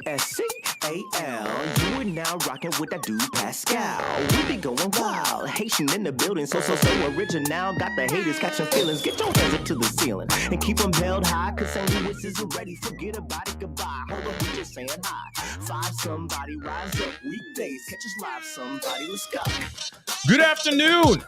Pascal. You are now rocking with that dude Pascal. We be going wild, Haitian in the building, so original. Got the haters catching feelings. Get your hands up to the ceiling and keep them held high. Cause St. Louis isn't ready. Forget about it, goodbye. Hold on, we just saying hi. Five somebody rise up weekdays. Catch us live, somebody. Let's go. Good afternoon.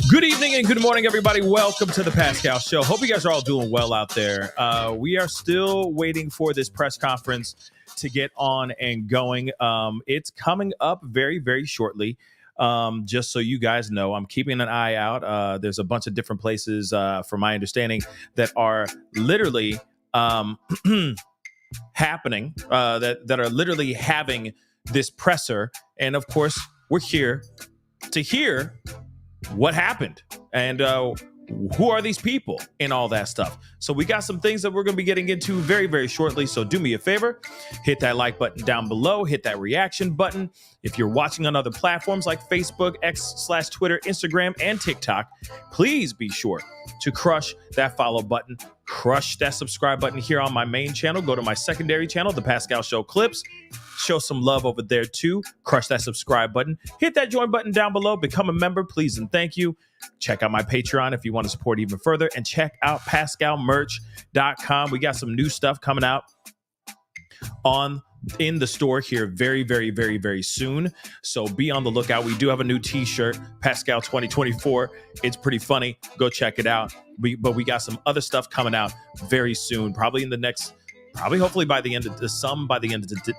Good evening and good morning, everybody. Welcome to the Pascal Show. Hope you guys are all doing well out there. We are still waiting for this press conference to get on and going. It's coming up very, very shortly. Just so you guys know, I'm keeping an eye out. There's a bunch of different places, from my understanding, that are literally happening, that are literally having this presser. And of course, we're here to hear what happened and who are these people and all that stuff. So we got some things that we're going to be getting into very, very shortly. So do me a favor, hit that like button down below, hit that reaction button. If you're watching on other platforms like Facebook, X/Twitter, Instagram, and TikTok, please be sure to crush that follow button, crush that subscribe button here on my main channel. Go to my secondary channel, The Pascal Show Clips. Show some love over there too. Crush that subscribe button. Hit that join button down below. Become a member, please and thank you. Check out my Patreon if you want to support even further. And check out PascalMerch.com. We got some new stuff coming out in the store here very, very, very, very soon. So be on the lookout. We do have a new t-shirt, Pascal 2024. It's pretty funny. Go check it out. But we got some other stuff coming out very soon, probably hopefully by the end of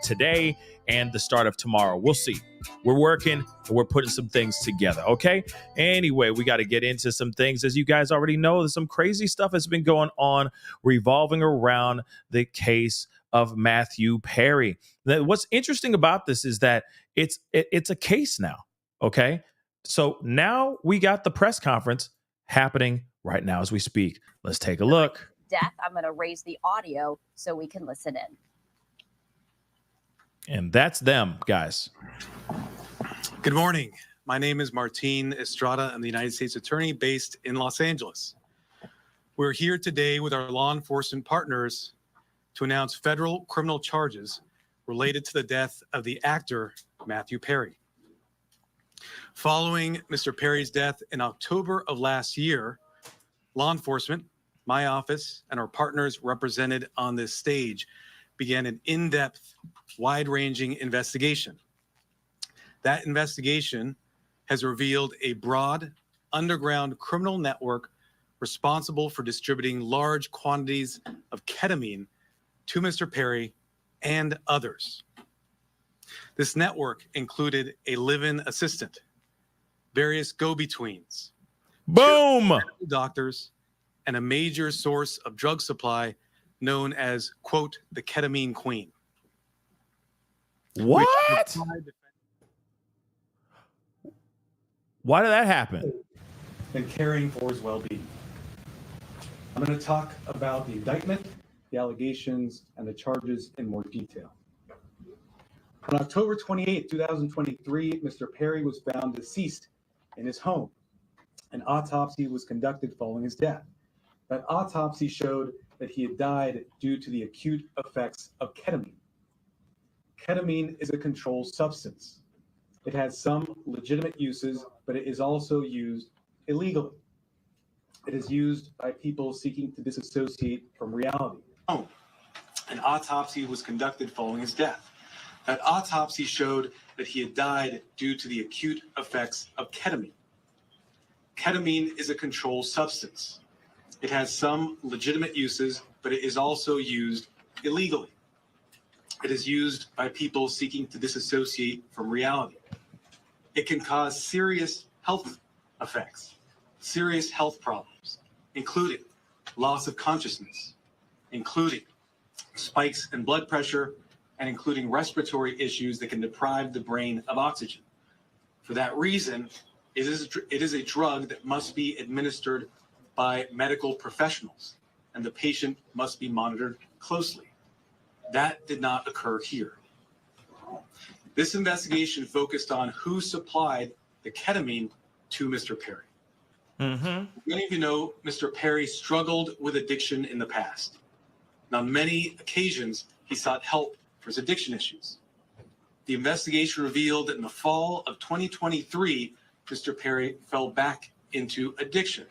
today and the start of tomorrow. We'll see. We're working and we're putting some things together. Okay. Anyway, we got to get into some things. As you guys already know, there's some crazy stuff that's been going on revolving around the case of Matthew Perry. What's interesting about this is that it's a case now. Okay. So now we got the press conference happening right now as we speak. Let's take a look. Death. I'm going to raise the audio so we can listen in. And that's them, guys. Good morning. My name is Martin Estrada. I'm the United States Attorney based in Los Angeles. We're here today with our law enforcement partners to announce federal criminal charges related to the death of the actor Matthew Perry. Following Mr. Perry's death in October of last year, law enforcement, my office, and our partners represented on this stage began an in-depth, wide-ranging investigation. That investigation has revealed a broad, underground criminal network responsible for distributing large quantities of ketamine to Mr. Perry and others. This network included a live-in assistant, various go-betweens, boom, doctors, and a major source of drug supply known as, quote, the ketamine queen. What? Why did that happen? And caring for his well-being. I'm going to talk about the indictment, the allegations, and the charges in more detail. On October 28, 2023, Mr. Perry was found deceased in his home. An autopsy was conducted following his death. That autopsy showed that he had died due to the acute effects of ketamine. Ketamine is a controlled substance. It has some legitimate uses, but it is also used illegally. It is used by people seeking to disassociate from reality. An autopsy was conducted following his death. That autopsy showed that he had died due to the acute effects of ketamine. Ketamine is a controlled substance. It has some legitimate uses, but it is also used illegally. It is used by people seeking to disassociate from reality. It can cause serious health effects, serious health problems, including loss of consciousness, including spikes in blood pressure, and including respiratory issues that can deprive the brain of oxygen. For that reason, it is a drug that must be administered by medical professionals, and the patient must be monitored closely. That did not occur here. This investigation focused on who supplied the ketamine to Mr. Perry. Many of you know Mr. Perry struggled with addiction in the past. And on many occasions, he sought help for his addiction issues. The investigation revealed that in the fall of 2023, Mr. Perry fell back into addiction,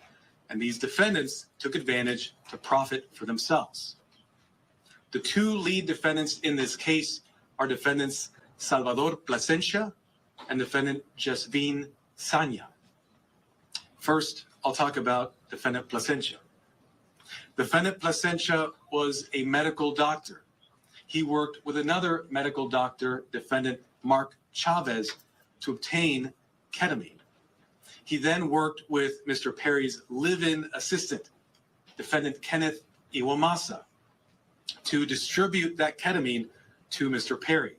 and these defendants took advantage to profit for themselves. The two lead defendants in this case are defendants Salvador Plasencia and defendant Jasvin Sanya. First, I'll talk about defendant Plasencia. Defendant Plasencia was a medical doctor. He worked with another medical doctor, defendant Mark Chavez, to obtain ketamine. He then worked with Mr. Perry's live-in assistant, defendant Kenneth Iwamasa, to distribute that ketamine to Mr. Perry.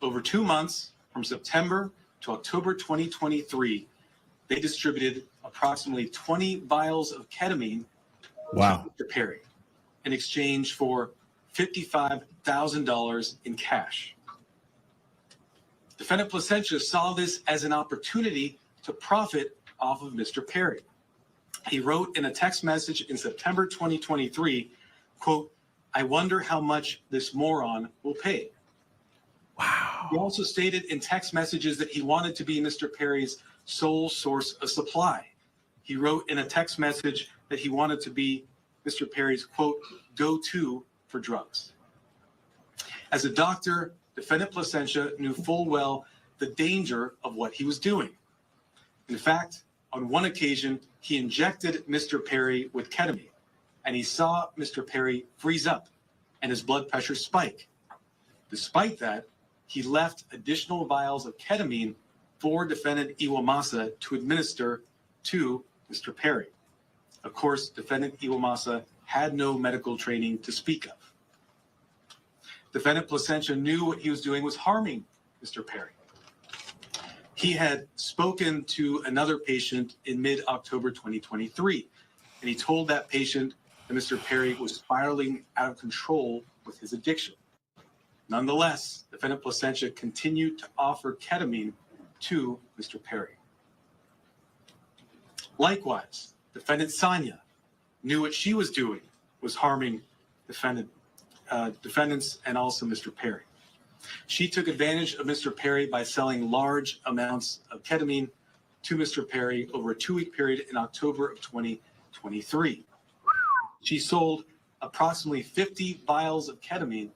Over 2 months, from September to October 2023, they distributed approximately 20 vials of ketamine to Mr. Perry in exchange for $55,000 in cash. Defendant Plasencia saw this as an opportunity to profit off of Mr. Perry. He wrote in a text message in September 2023, quote, "I wonder how much this moron will pay." Wow. He also stated in text messages that he wanted to be Mr. Perry's sole source of supply. He wrote in a text message that he wanted to be Mr. Perry's, quote, "go-to for drugs." As a doctor, defendant Plasencia knew full well the danger of what he was doing. In fact, on one occasion, he injected Mr. Perry with ketamine, and he saw Mr. Perry freeze up and his blood pressure spike. Despite that, he left additional vials of ketamine for defendant Iwamasa to administer to Mr. Perry. Of course, defendant Iwamasa had no medical training to speak of. Defendant Plasencia knew what he was doing was harming Mr. Perry. He had spoken to another patient in mid-October 2023, and he told that patient that Mr. Perry was spiraling out of control with his addiction. Nonetheless, defendant Plasencia continued to offer ketamine to Mr. Perry. Likewise, defendant Sanya knew what she was doing was harming defendants and also Mr. Perry. She took advantage of Mr. Perry by selling large amounts of ketamine to Mr. Perry over a 2-week period in October of 2023. She sold approximately 50 vials of ketamine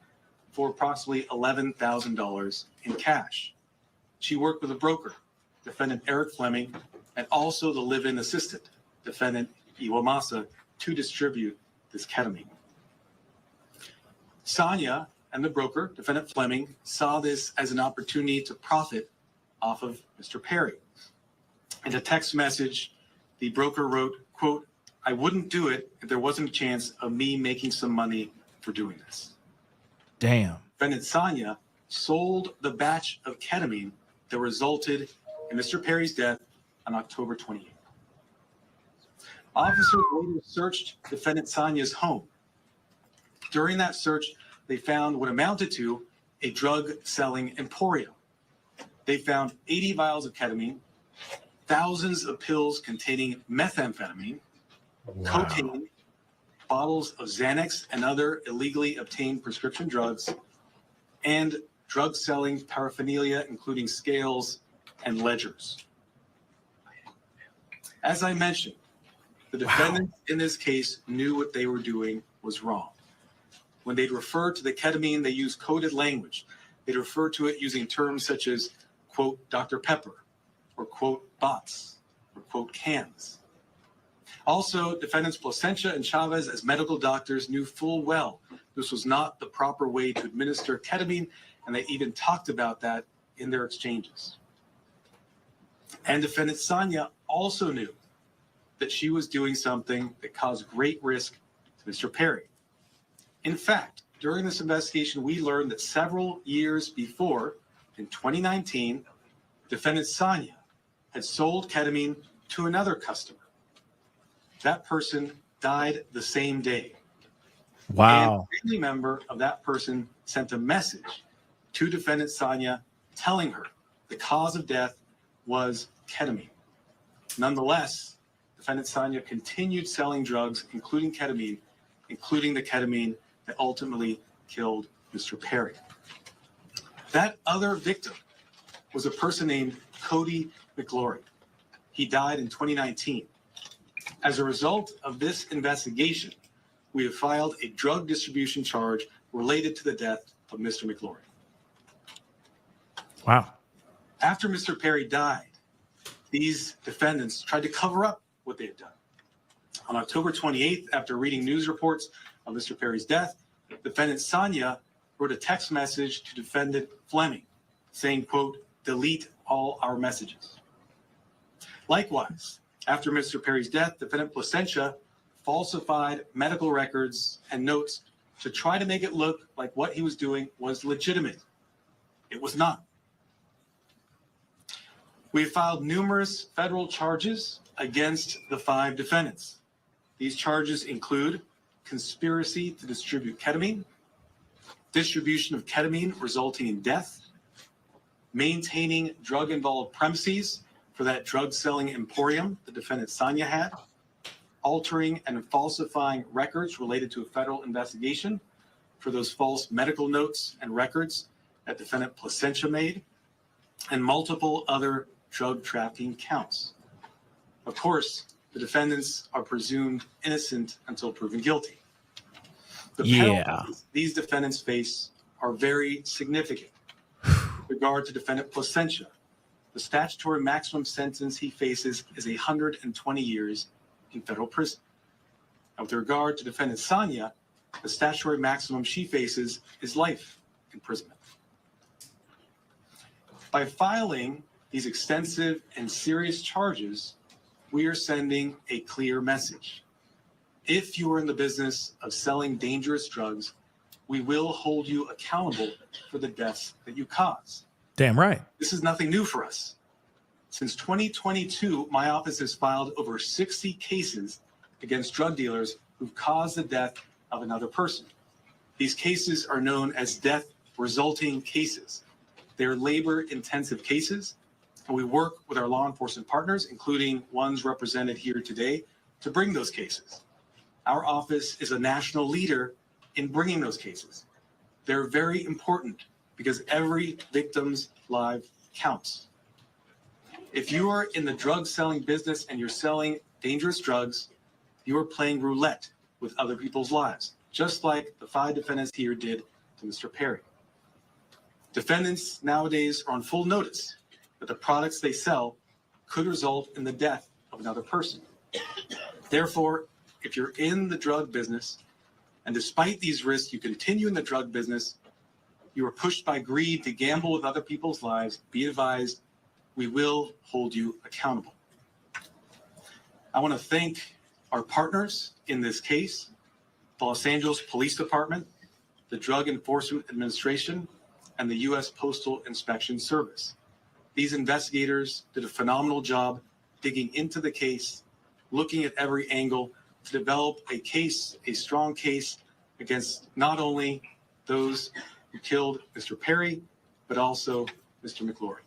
for approximately $11,000 in cash. She worked with a broker, defendant Eric Fleming, and also the live-in assistant, defendant Iwamasa, to distribute this ketamine. Sanya and the broker, defendant Fleming, saw this as an opportunity to profit off of Mr. Perry. In a text message, the broker wrote, quote, "I wouldn't do it if there wasn't a chance of me making some money for doing this." Damn. Defendant Sanya sold the batch of ketamine that resulted in Mr. Perry's death on October 28th. Officers later searched defendant Sanya's home. During that search, they found what amounted to a drug-selling emporium. They found 80 vials of ketamine, thousands of pills containing methamphetamine, cocaine, bottles of Xanax and other illegally obtained prescription drugs, and drug-selling paraphernalia, including scales and ledgers. As I mentioned, the defendants in this case knew what they were doing was wrong. When they'd refer to the ketamine, they used coded language. They'd refer to it using terms such as, quote, Dr. Pepper, or quote, bots, or quote, cans. Also, defendants Plasencia and Chavez, as medical doctors, knew full well this was not the proper way to administer ketamine, and they even talked about that in their exchanges. And defendant Sanya also knew that she was doing something that caused great risk to Mr. Perry. In fact, during this investigation, we learned that several years before, in 2019, defendant Sanya had sold ketamine to another customer. That person died the same day. Wow. And a family member of that person sent a message to defendant Sanya telling her the cause of death was ketamine. Nonetheless, defendant Sanya continued selling drugs, including the ketamine that ultimately killed Mr. Perry. That other victim was a person named Cody McLaurin. He died in 2019. As a result of this investigation, we have filed a drug distribution charge related to the death of Mr. McLaurin. Wow. After Mr. Perry died, these defendants tried to cover up what they had done. On October 28th, after reading news reports of Mr. Perry's death, defendant Sonia wrote a text message to defendant Fleming saying, quote, delete all our messages. Likewise, after Mr. Perry's death, defendant Placentia falsified medical records and notes to try to make it look like what he was doing was legitimate. It was not. We have filed numerous federal charges against the 5 defendants. These charges include conspiracy to distribute ketamine, distribution of ketamine resulting in death, maintaining drug-involved premises for that drug-selling emporium the defendant Sonia had, altering and falsifying records related to a federal investigation for those false medical notes and records that defendant Placentia made, and multiple other drug trafficking counts. Of course, the defendants are presumed innocent until proven guilty. The penalties these defendants face are very significant. With regard to defendant Placentia, the statutory maximum sentence he faces is 120 years in federal prison. And with regard to defendant Sonia, the statutory maximum she faces is life imprisonment. By filing these extensive and serious charges, we are sending a clear message. If you are in the business of selling dangerous drugs, we will hold you accountable for the deaths that you cause. Damn right. This is nothing new for us. Since 2022, my office has filed over 60 cases against drug dealers who've caused the death of another person. These cases are known as death resulting cases. They're labor-intensive cases, and we work with our law enforcement partners, including ones represented here today, to bring those cases. Our office is a national leader in bringing those cases. They're very important because every victim's life counts. If you are in the drug selling business and you're selling dangerous drugs, you are playing roulette with other people's lives, just like the 5 defendants here did to Mr. Perry. Defendants nowadays are on full notice that the products they sell could result in the death of another person. Therefore, if you're in the drug business, and despite these risks, you continue in the drug business, you are pushed by greed to gamble with other people's lives, be advised, we will hold you accountable. I want to thank our partners in this case, the Los Angeles Police Department, the Drug Enforcement Administration, and the U.S. Postal Inspection Service. These investigators did a phenomenal job digging into the case, looking at every angle to develop a case, a strong case against not only those who killed Mr. Perry, but also Mr. McLaurin.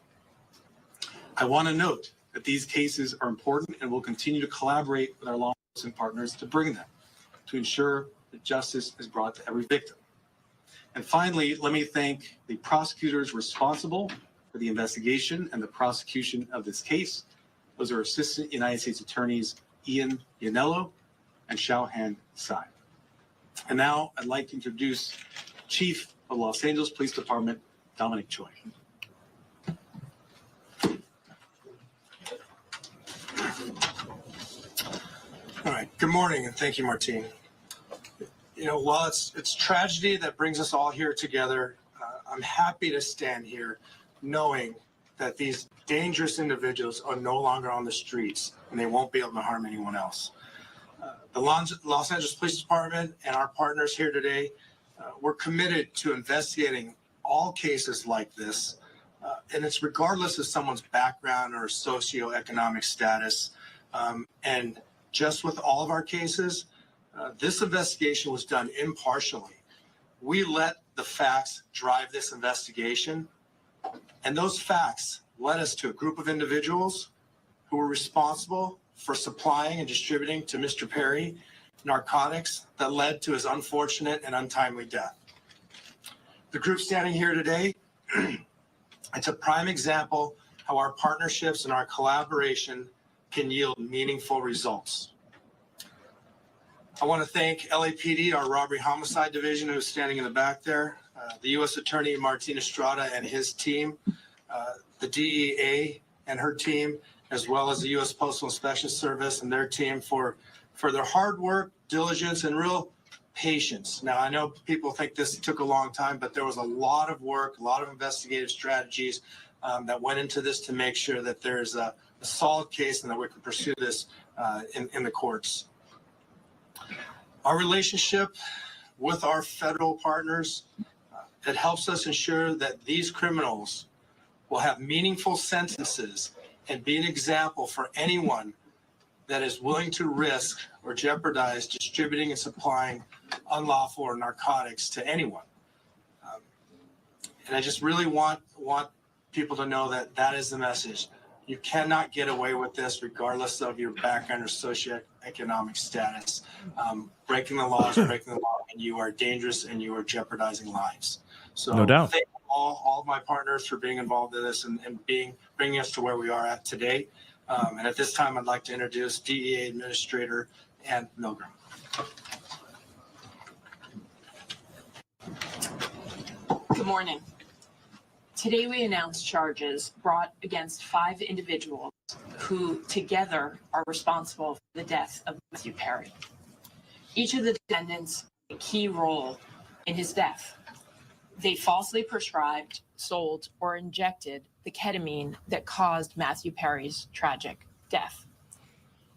I want to note that these cases are important and we'll continue to collaborate with our law enforcement partners to bring them, to ensure that justice is brought to every victim. And finally, let me thank the prosecutors responsible for the investigation and the prosecution of this case. Those are Assistant United States Attorneys Ian Yanello and Xiaohan Tsai. And now I'd like to introduce Chief of Los Angeles Police Department, Dominic Choi. All right. Good morning, and thank you, Martine. You know, while it's tragedy that brings us all here together, I'm happy to stand here knowing that these dangerous individuals are no longer on the streets and they won't be able to harm anyone else. The Los Angeles Police Department and our partners here today, we're committed to investigating all cases like this, and it's regardless of someone's background or socioeconomic status. And just with all of our cases, this investigation was done impartially. We let the facts drive this investigation, and those facts led us to a group of individuals who were responsible for supplying and distributing to Mr. Perry narcotics that led to his unfortunate and untimely death. The group standing here today It's a prime example how our partnerships and our collaboration can yield meaningful results. I want to thank LAPD, our robbery homicide division, who's standing in the back there, the U.S. Attorney Martin Estrada and his team, the DEA and her team, as well as the U.S. Postal Inspection Service and their team for their hard work, diligence, and real patience. Now, I know people think this took a long time, but there was a lot of work, a lot of investigative strategies that went into this to make sure that there's a solid case and that we can pursue this in the courts. Our relationship with our federal partners, it helps us ensure that these criminals will have meaningful sentences and be an example for anyone that is willing to risk or jeopardize distributing and supplying unlawful or narcotics to anyone. And I just really want people to know that that is the message. You cannot get away with this regardless of your background or socioeconomic status. Breaking the law is breaking the law, and you are dangerous and you are jeopardizing lives. So No doubt. thank all of my partners for being involved in this and bringing us to where we are at today. And at this time, I'd like to introduce DEA Administrator Ann Milgram. Good morning. Today we announced charges brought against 5 individuals who together are responsible for the death of Matthew Perry. Each of the defendants played a key role in his death. They falsely prescribed, sold, or injected the ketamine that caused Matthew Perry's tragic death.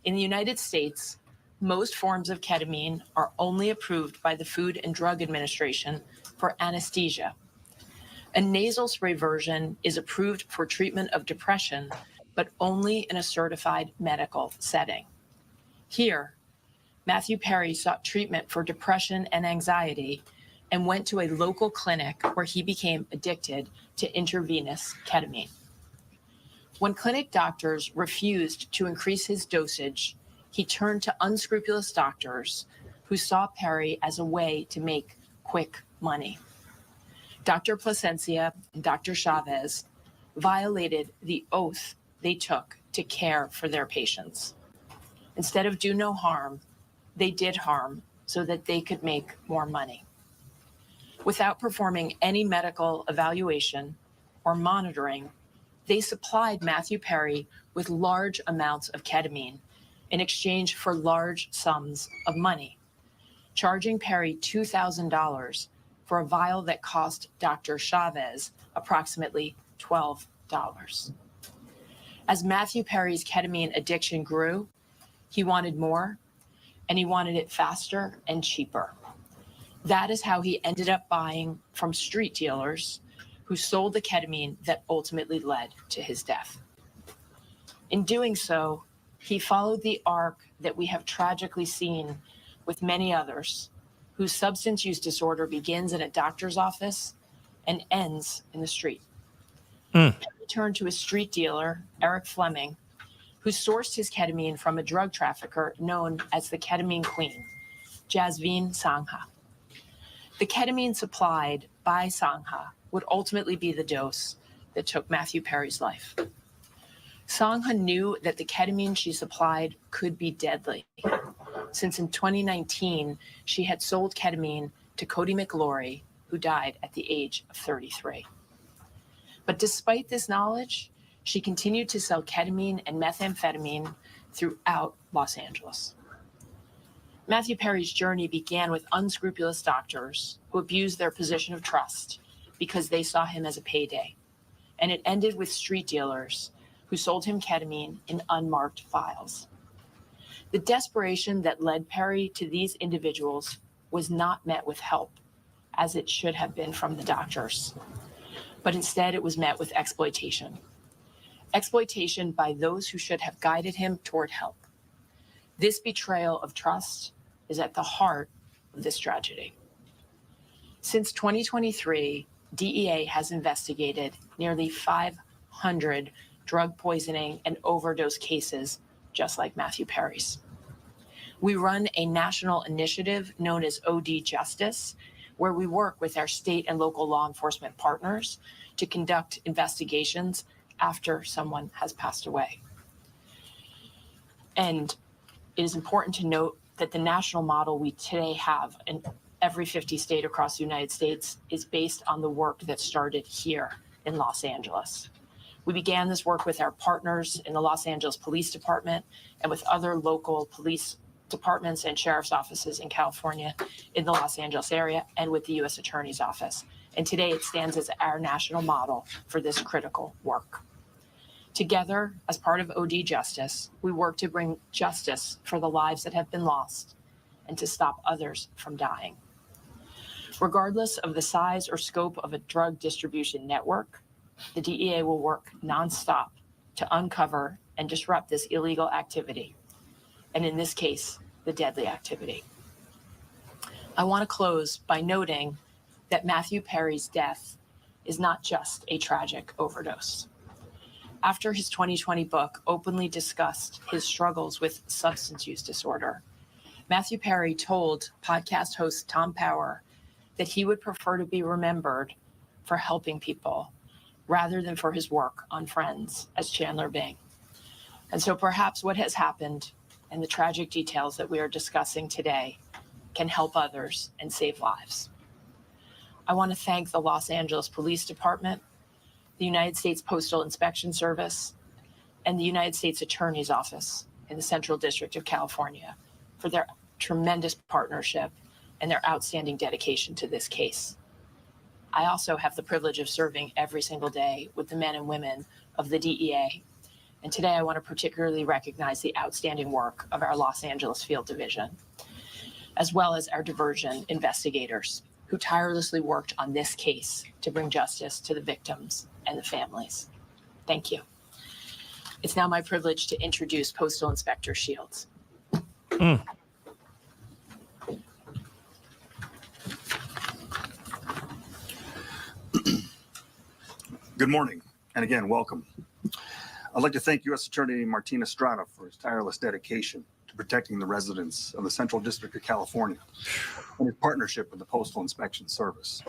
In the United States, most forms of ketamine are only approved by the Food and Drug Administration for anesthesia. A nasal spray version is approved for treatment of depression, but only in a certified medical setting. Here, Matthew Perry sought treatment for depression and anxiety and went to a local clinic where he became addicted to intravenous ketamine. When clinic doctors refused to increase his dosage, he turned to unscrupulous doctors who saw Perry as a way to make quick money. Dr. Plasencia and Dr. Chavez violated the oath they took to care for their patients. Instead of do no harm, they did harm so that they could make more money. Without performing any medical evaluation or monitoring, they supplied Matthew Perry with large amounts of ketamine in exchange for large sums of money, charging Perry $2,000 for a vial that cost Dr. Chavez approximately $12. As Matthew Perry's ketamine addiction grew, he wanted more, and he wanted it faster and cheaper. That is how he ended up buying from street dealers who sold the ketamine that ultimately led to his death. In doing so, he followed the arc that we have tragically seen with many others, whose substance use disorder begins in a doctor's office and ends in the street. He turned to a street dealer, Eric Fleming, who sourced his ketamine from a drug trafficker known as the Ketamine Queen, Jasveen Sangha. The ketamine supplied by Sangha would ultimately be the dose that took Matthew Perry's life. Sangha knew that the ketamine she supplied could be deadly, since in 2019, she had sold ketamine to Cody McLaury, who died at the age of 33. But despite this knowledge, she continued to sell ketamine and methamphetamine throughout Los Angeles. Matthew Perry's journey began with unscrupulous doctors who abused their position of trust because they saw him as a payday. And it ended with street dealers who sold him ketamine in unmarked vials. The desperation that led Perry to these individuals was not met with help, as it should have been from the doctors, but instead it was met with exploitation. Exploitation by those who should have guided him toward help. This betrayal of trust is at the heart of this tragedy. Since 2023, DEA has investigated nearly 500 drug poisoning and overdose cases just like Matthew Perry's. We run a national initiative known as OD Justice, where we work with our state and local law enforcement partners to conduct investigations after someone has passed away. And it is important to note that the national model we today have in every 50 state across the United States is based on the work that started here in Los Angeles. We began this work with our partners in the Los Angeles Police Department and with other local police departments and sheriff's offices in California, in the Los Angeles area, and with the U.S. Attorney's Office. And today it stands as our national model for this critical work. Together, as part of OD Justice, we work to bring justice for the lives that have been lost and to stop others from dying. Regardless of the size or scope of a drug distribution network, the DEA will work nonstop to uncover and disrupt this illegal activity, and in this case, the deadly activity. I want to close by noting that Matthew Perry's death is not just a tragic overdose. After his 2020 book openly discussed his struggles with substance use disorder, Matthew Perry told podcast host Tom Power that he would prefer to be remembered for helping people rather than for his work on Friends as Chandler Bing. And so perhaps what has happened and the tragic details that we are discussing today can help others and save lives. I want to thank the Los Angeles Police Department, the United States Postal Inspection Service, and the United States Attorney's Office in the Central District of California for their tremendous partnership and their outstanding dedication to this case. I also have the privilege of serving every single day with the men and women of the DEA. And today I want to particularly recognize the outstanding work of our Los Angeles Field Division, as well as our diversion investigators who tirelessly worked on this case to bring justice to the victims and the families. Thank you. It's now my privilege to introduce Postal Inspector Shields. Good morning, and again, welcome. I'd like to thank U.S. Attorney Martin Estrada for his tireless dedication to protecting the residents of the Central District of California and his partnership with the Postal Inspection Service.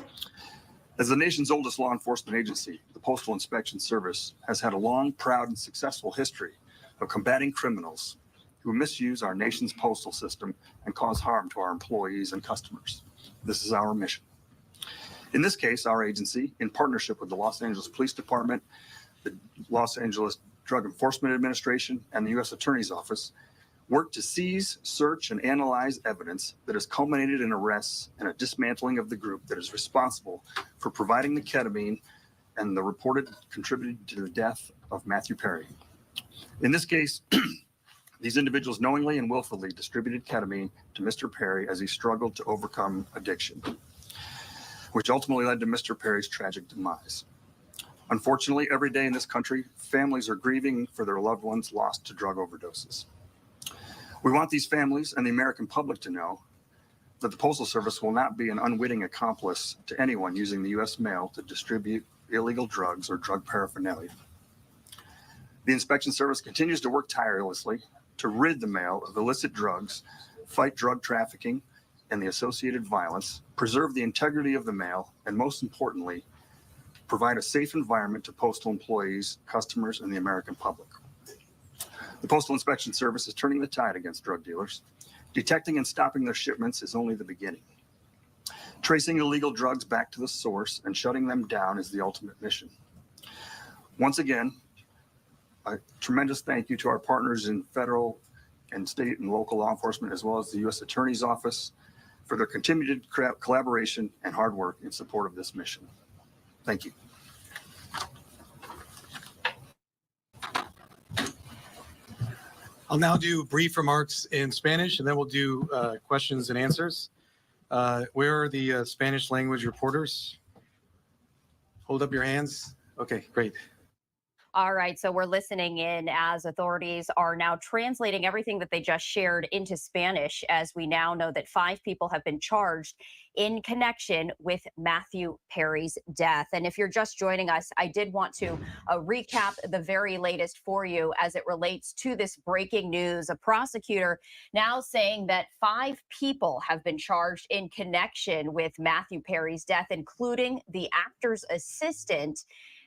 As the nation's oldest law enforcement agency, the Postal Inspection Service has had a long, proud, and successful history of combating criminals who misuse our nation's postal system and cause harm to our employees and customers. This is our mission. In this case, our agency, in partnership with the Los Angeles Police Department, the Los Angeles Drug Enforcement Administration, and the U.S. Attorney's Office, worked to seize, search, and analyze evidence that has culminated in arrests and a dismantling of the group that is responsible for providing the ketamine and the reported contributed to the death of Matthew Perry. In this case, these individuals knowingly and willfully distributed ketamine to Mr. Perry as he struggled to overcome addiction, which ultimately led to Mr. Perry's tragic demise. Unfortunately, every day in this country, families are grieving for their loved ones lost to drug overdoses. We want these families and the American public to know that the Postal Service will not be an unwitting accomplice to anyone using the U.S. mail to distribute illegal drugs or drug paraphernalia. The Inspection Service continues to work tirelessly to rid the mail of illicit drugs, fight drug trafficking and the associated violence, preserve the integrity of the mail, and most importantly, provide a safe environment to postal employees, customers, and the American public. The Postal Inspection Service is turning the tide against drug dealers. Detecting and stopping their shipments is only the beginning. Tracing illegal drugs back to the source and shutting them down is the ultimate mission. Once again, a tremendous thank you to our partners in federal and state and local law enforcement, as well as the U.S. Attorney's Office, for their continued collaboration and hard work in support of this mission. Thank you. I'll now do brief remarks in Spanish, and then we'll do questions and answers. Where are the Spanish language reporters? Hold up your hands. Okay, great. All right, so we're listening in as authorities are now translating everything that they just shared into Spanish, as we now know that 5 people have been charged in connection with Matthew Perry's death. And if you're just joining us, I did want to recap the very latest for you as it relates to this breaking news. A prosecutor now saying that 5 people have been charged in connection with Matthew Perry's death, including the actor's assistant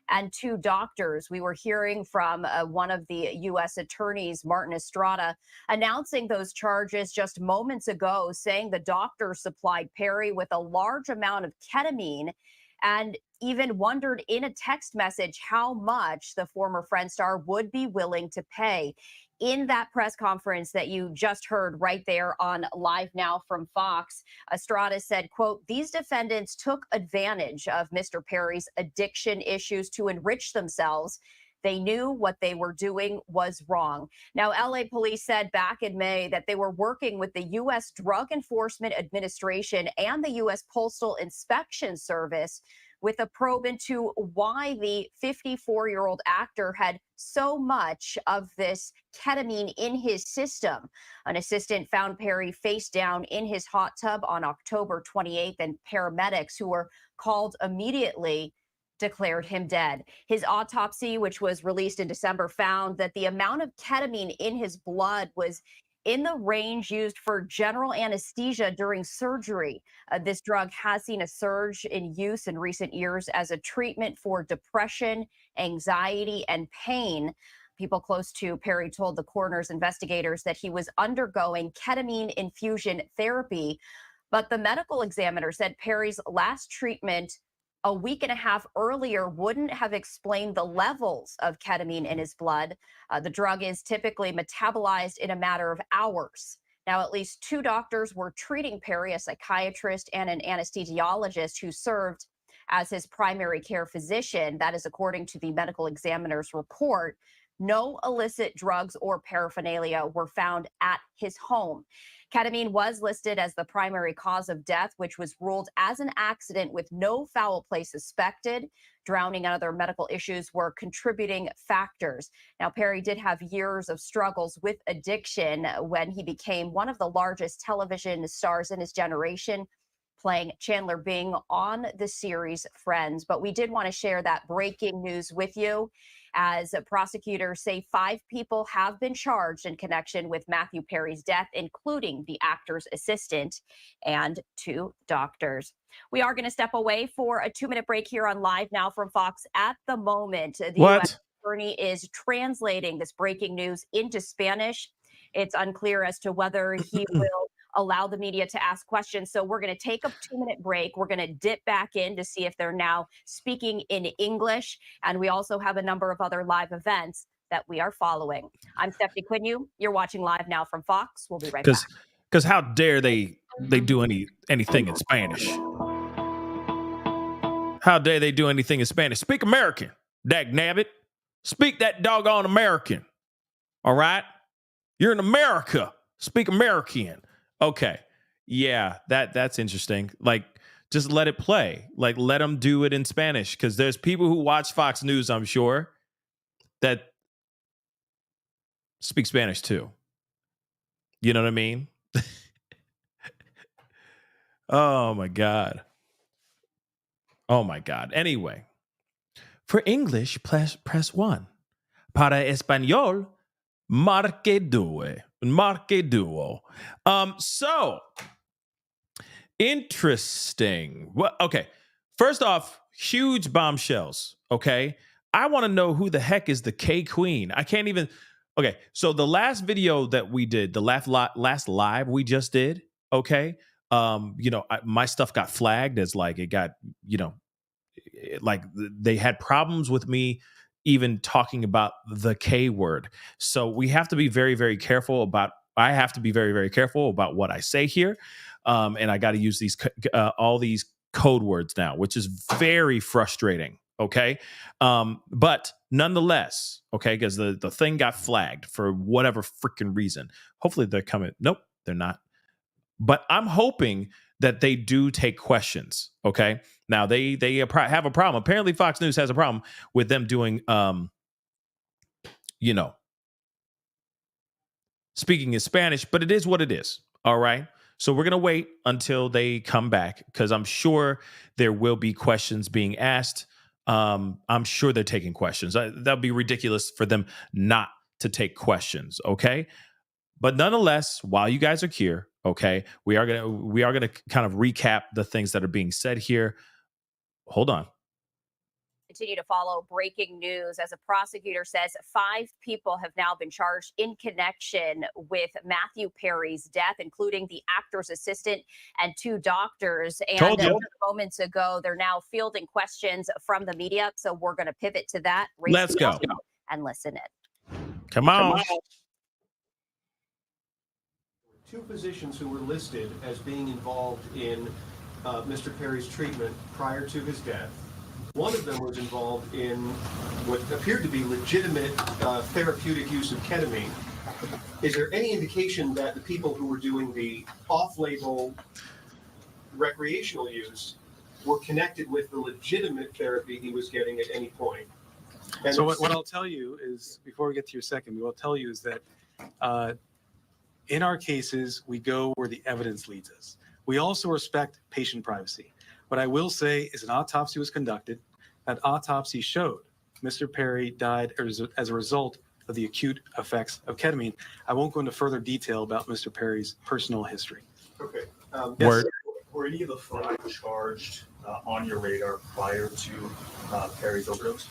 and 2 doctors. We were hearing from one of the U.S. attorneys, Martin Estrada, announcing those charges just moments ago, saying the doctor supplied Perry with a large amount of ketamine and even wondered in a text message how much the former Friend star would be willing to pay. In that press conference that you just heard right there on Live Now from Fox, Estrada said, quote, "These defendants took advantage of Mr. Perry's addiction issues to enrich themselves. They knew what they were doing was wrong." Now, LA police said back in May that they were working with the U.S. Drug Enforcement Administration and the U.S. Postal Inspection Service with a probe into why the 54-year-old actor had so much of this ketamine in his system. An assistant found Perry face down in his hot tub on October 28th, and paramedics who were called immediately declared him dead. His autopsy, which was released in December, found that the amount of ketamine in his blood was in the range used for general anesthesia during surgery. This drug has seen a surge in use in recent years as a treatment for depression, anxiety, and pain. People close to Perry told the coroner's investigators that he was undergoing ketamine infusion therapy, but the medical examiner said Perry's last treatment a week and a half earlier wouldn't have explained the levels of ketamine in his blood. The drug is typically metabolized in a matter of hours. Now, at least 2 doctors were treating Perry, a psychiatrist and an anesthesiologist who served as his primary care physician. That is according to the medical examiner's report. No illicit drugs or paraphernalia were found at his home. Ketamine was listed as the primary cause of death, which was ruled as an accident with no foul play suspected. Drowning and other medical issues were contributing factors. Now, Perry did have years of struggles with addiction when he became one of the largest television stars in his generation, playing Chandler Bing on the series Friends. But we did want to share that breaking news with you, as prosecutors say 5 people have been charged in connection with Matthew Perry's death, including the actor's assistant and 2 doctors. We are going to step away for a 2-minute break here on Live Now from Fox. At the moment, the U.S. attorney is translating this breaking news into Spanish. It's unclear as to whether he will allow the media to ask questions. So we're going to take a 2-minute break. We're going to dip back in to see if they're now speaking in English. And we also have a number of other live events that we are following. I'm Stephanie Quinu. You're watching Live Now from Fox. We'll be right back. Because how dare they do anything in Spanish? How dare they do anything in Spanish? Speak American, dag nabbit. Speak that doggone American. All right? You're in America. Speak American. Okay. Yeah, that's interesting. Like, just let it play. Like, let them do it in Spanish, because there's people who watch Fox News, I'm sure, that speak Spanish too. You know what I mean? Oh my God. Oh my God. Anyway, for English, press 1. Para español, marque due. Marque duo. So interesting. Well, okay. First off, huge bombshells. Okay. I want to know who the heck is the K Queen. I can't even. Okay. So the last video that we did, the last live we just did. Okay. My stuff got flagged as like it got, like they had problems with me even talking about the K word. So we have to be very, very careful about. I have to be very, very careful about what I say here, and I got to use these all these code words now, which is very frustrating. Okay, but nonetheless, okay, because the thing got flagged for whatever freaking reason. Hopefully they're coming. Nope, they're not. But I'm hoping that they do take questions. Okay, now they have a problem. Apparently, Fox News has a problem with them doing speaking in Spanish, but it is what it is. All right. So we're going to wait until they come back because I'm sure there will be questions being asked. I'm sure they're taking questions. That'd be ridiculous for them not to take questions. Okay. But nonetheless, while you guys are here, okay, we are gonna kind of recap the things that are being said here. Hold on. Continue to follow breaking news as a prosecutor says 5 people have now been charged in connection with Matthew Perry's death, including the actor's assistant and 2 doctors. And moments ago, they're now fielding questions from the media. So we're going to pivot to that. Let's go and listen in. Come on. 2 physicians who were listed as being involved in Mr. Perry's treatment prior to his death. One of them was involved in what appeared to be legitimate therapeutic use of ketamine. Is there any indication that the people who were doing the off-label recreational use were connected with the legitimate therapy he was getting at any point? And so what I'll tell you is, before we get to your second, what I'll tell you is that in our cases, we go where the evidence leads us. We also respect patient privacy. What I will say is an autopsy was conducted. That autopsy showed Mr. Perry died as a result of the acute effects of ketamine. I won't go into further detail about Mr. Perry's personal history. Okay. Word. Were any of the 5 charged on your radar prior to Perry's overdose?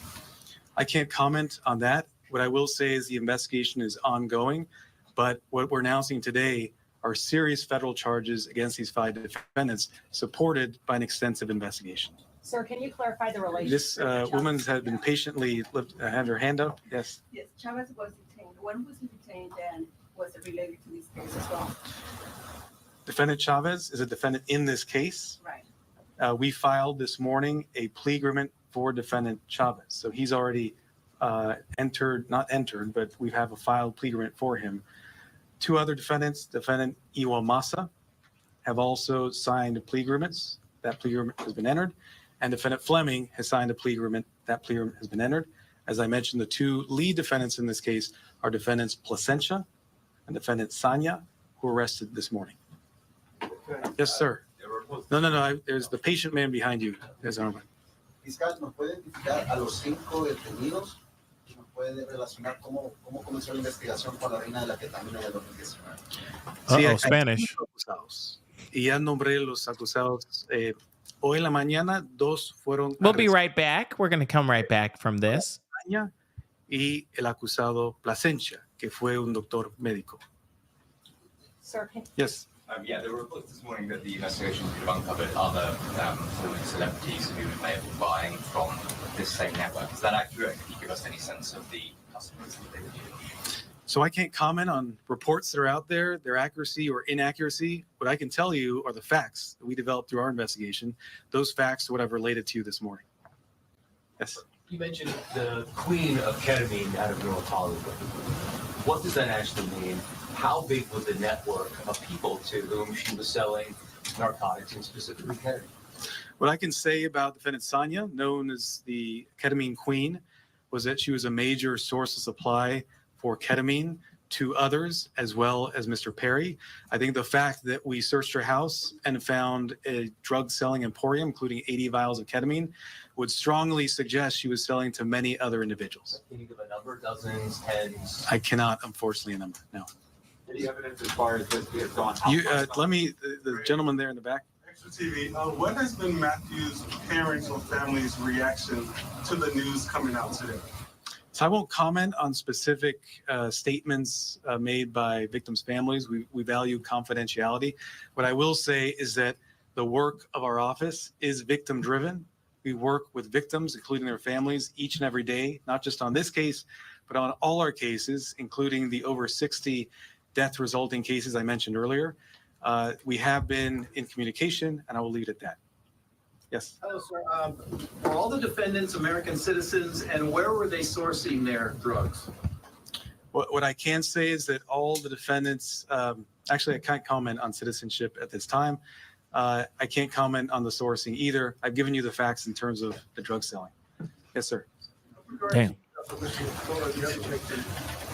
I can't comment on that. What I will say is the investigation is ongoing, but what we're announcing today are serious federal charges against these 5 defendants, supported by an extensive investigation. Sir, can you clarify the relationship? This woman has been patiently have her hand up. Yes. Yes, Chavez was detained. When was he detained, and was it related to this case as well? Defendant Chavez is a defendant in this case. Right. We filed this morning a plea agreement for defendant Chavez. So he's already not entered, but we have a filed plea agreement for him. 2 other defendants, defendant Iwamasa, have also signed plea agreements. That plea agreement has been entered. And defendant Fleming has signed a plea agreement. That plea agreement has been entered. As I mentioned, the 2 lead defendants in this case are defendants Placentia and defendant Sanya, who were arrested this morning. Okay. Yes, sir. No. There's the patient man behind you. There's Armand. Fiscal, ¿nos puede identificar a los 5 detenidos? ¿Nos puede relacionar cómo comenzó la investigación con la reina de la ketamina del 2019? Uh-oh, Spanish. Y ya nombré los acusados. Hoy en la mañana, 2 fueron. We'll be right back. We're going to come right back from this. Y el acusado Placencia, que fue un doctor médico. Sir, Yes. Yeah, there were reports this morning that the investigation could have uncovered other celebrities who may have been buying from this same network. Is that accurate? Can you give us any sense of the customers that they were dealing with? So I can't comment on reports that are out there, their accuracy or inaccuracy. What I can tell you are the facts that we developed through our investigation. Those facts are what I've related to you this morning. Yes. You mentioned the queen of ketamine out of North Hollywood. What does that actually mean? How big was the network of people to whom she was selling narcotics and specifically ketamine? What I can say about defendant Sanya, known as the ketamine queen, was that she was a major source of supply for ketamine to others, as well as Mr. Perry. I think the fact that we searched her house and found a drug selling emporium, including 80 vials of ketamine, would strongly suggest she was selling to many other individuals. Can you give a number? Dozens, tens? I cannot, unfortunately, a number, no. Any evidence as far as this has gone? The gentleman there in the back. Extra TV, what has been Matthew's parents or family's reaction to the news coming out today? So I won't comment on specific statements made by victims' families. We value confidentiality. What I will say is that the work of our office is victim-driven. We work with victims, including their families, each and every day, not just on this case, but on all our cases, including the over 60 death-resulting cases I mentioned earlier. We have been in communication, and I will leave it at that. Yes. Hello, sir. Are all the defendants American citizens, and where were they sourcing their drugs? What I can say is that all the defendants, actually, I can't comment on citizenship at this time. I can't comment on the sourcing either. I've given you the facts in terms of the drug selling. Yes, sir. Damn. for Mr. McClure, the other victim.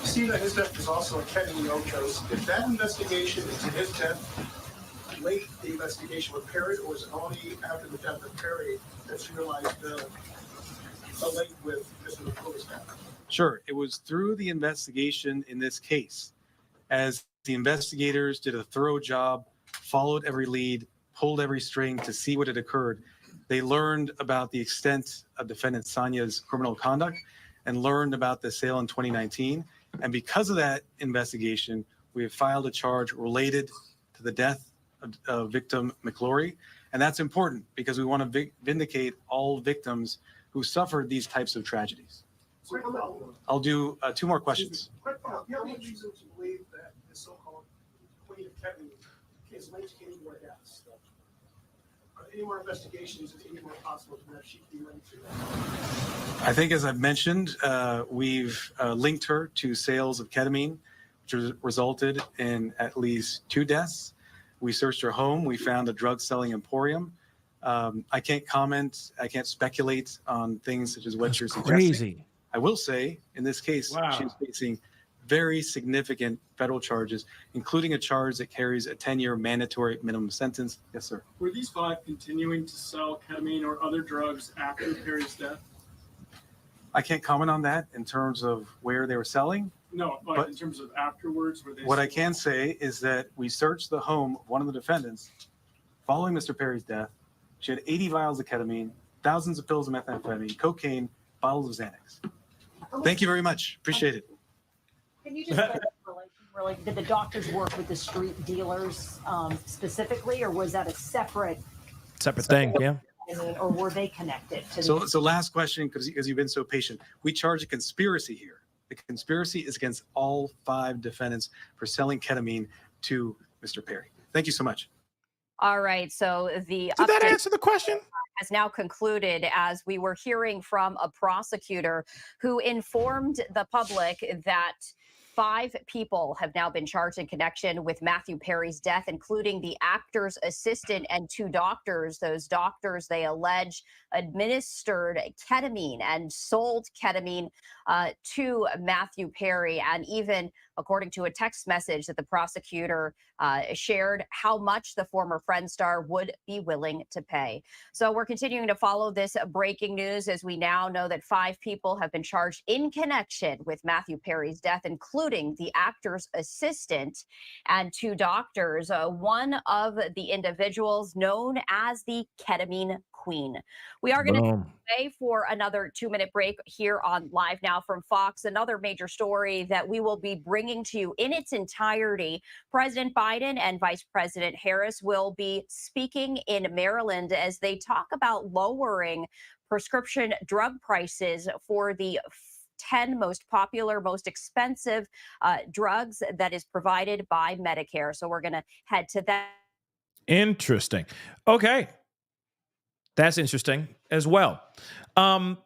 You see that his death was also a ketamine overdose. If that investigation into his death late the investigation with Perry, or was it only after the death of Perry that you realized the link with Mr. McClure's death? Sure. It was through the investigation in this case, as the investigators did a thorough job, followed every lead, pulled every string to see what had occurred. They learned about the extent of defendant Sonia's criminal conduct and learned about the sale in 2019. And because of that investigation, we have filed a charge related to the death of victim McClory. And that's important because we want to vindicate all victims who suffered these types of tragedies. I'll do 2 more questions. Do you have any reason to believe that the so-called queen of ketamine is linked to any more deaths? Are there any more investigations and any more possible that she could be linked to? I think, as I've mentioned, we've linked her to sales of ketamine, which resulted in at least 2 deaths. We searched her home. We found a drug-selling emporium. I can't comment. I can't speculate on things such as what you're suggesting. Crazy. I will say, in this case, she's facing very significant federal charges, including a charge that carries a 10-year mandatory minimum sentence. Yes, sir. Were these 5 continuing to sell ketamine or other drugs after Perry's death? I can't comment on that in terms of where they were selling. No, but in terms of afterwards, were they? What I can say is that we searched the home of one of the defendants following Mr. Perry's death. She had 80 vials of ketamine, thousands of pills of methamphetamine, cocaine, bottles of Xanax. Thank you very much. Appreciate it. Can you just really, did the doctors work with the street dealers specifically, or was that a separate thing? Yeah. Or were they connected to? So last question, because you've been so patient. We charge a conspiracy here. The conspiracy is against all 5 defendants for selling ketamine to Mr. Perry. Thank you so much. All right. So did that answer the question? Has now concluded as we were hearing from a prosecutor who informed the public that 5 people have now been charged in connection with Matthew Perry's death, including the actor's assistant and 2 doctors. Those doctors, they allege, administered ketamine and sold ketamine to Matthew Perry. And even according to a text message that the prosecutor shared, how much the former Friends star would be willing to pay. So we're continuing to follow this breaking news as we now know that 5 people have been charged in connection with Matthew Perry's death, including the actor's assistant and 2 doctors. One of the individuals known as the ketamine queen. We are going to stay for another 2-minute break here on Live Now from Fox. Another major story that we will be bringing to you in its entirety. President Biden and Vice President Harris will be speaking in Maryland as they talk about lowering prescription drug prices for the 10 most popular, most expensive drugs that is provided by Medicare. So we're going to head to that. Interesting. Okay. That's interesting as well.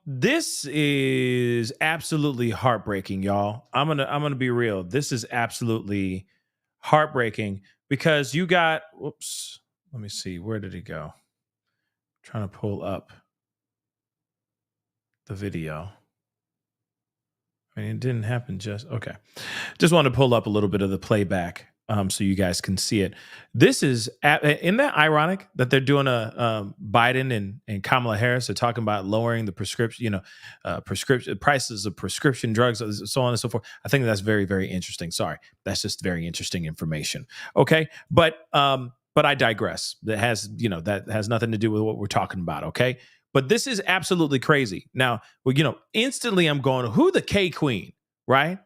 This is absolutely heartbreaking, y'all. I'm gonna be real. This is absolutely heartbreaking because you got, whoops, let me see, where did it go? Trying to pull up the video. I mean, it didn't happen just, okay. Just want to pull up a little bit of the playback so you guys can see it. This is, isn't that ironic that they're doing a Biden and Kamala Harris are talking about lowering the prescription, prescription prices of prescription drugs, so on and so forth. I think that's very, very interesting. Sorry, that's just very interesting information. Okay, but I digress. That has nothing to do with what we're talking about. Okay, but this is absolutely crazy. Now, instantly I'm going, who the K Queen, right?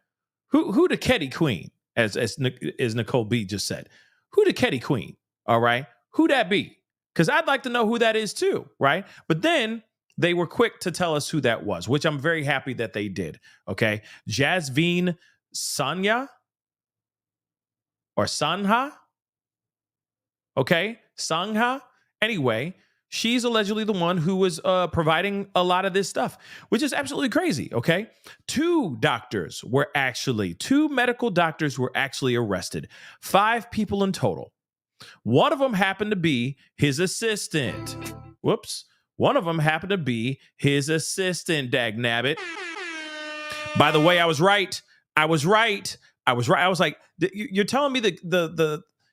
Who the Ketty Queen? As Nicole B just said, who the Ketty Queen? All right, who that be? Because I'd like to know who that is too, right? But then they were quick to tell us who that was, which I'm very happy that they did. Okay, Jasveen Sanya or Sanha. Okay, Sangha. Anyway, she's allegedly the one who was providing a lot of this stuff, which is absolutely crazy, okay? 2 medical doctors were actually arrested. 5 people in total. One of them happened to be his assistant. Whoops. One of them happened to be his assistant, dagnabbit. By the way, I was right. I was right. I was right. I was like, you're telling me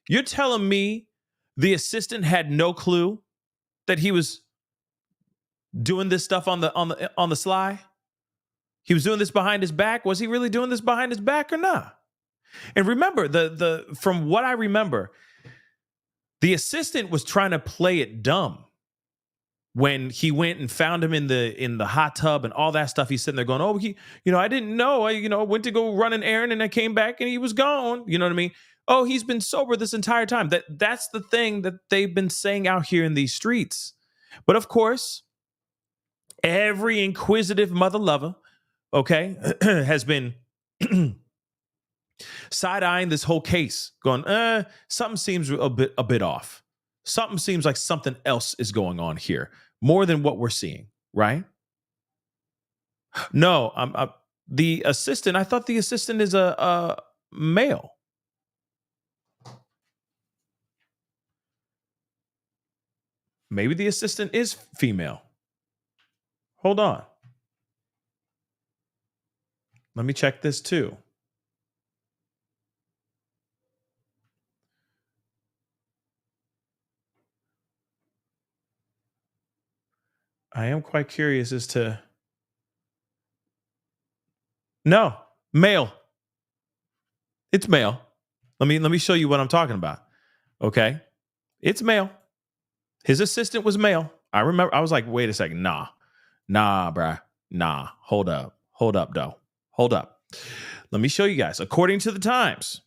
you're telling me the assistant had no clue that he was doing this stuff on the sly? He was doing this behind his back. Was he really doing this behind his back or not? And remember, from what I remember, the assistant was trying to play it dumb when he went and found him in the hot tub and all that stuff. He's sitting there going, "Oh, I didn't know. I went to go run an errand and I came back and he was gone." You know what I mean? Oh, he's been sober this entire time. That's the thing that they've been saying out here in these streets. But of course, every inquisitive mother lover, okay, has been side-eyeing this whole case, going, something seems a bit off. Something seems like something else is going on here, more than what we're seeing, right? No, the assistant, I thought the assistant is a male. Maybe the assistant is female. Hold on. Let me check this too. I am quite curious as to. No, male. It's male. Let me show you what I'm talking about. Okay. It's male. His assistant was male. I remember I was like, wait a second. Nah, bruh. Nah. Hold up, though. Hold up. Let me show you guys. According to the Times.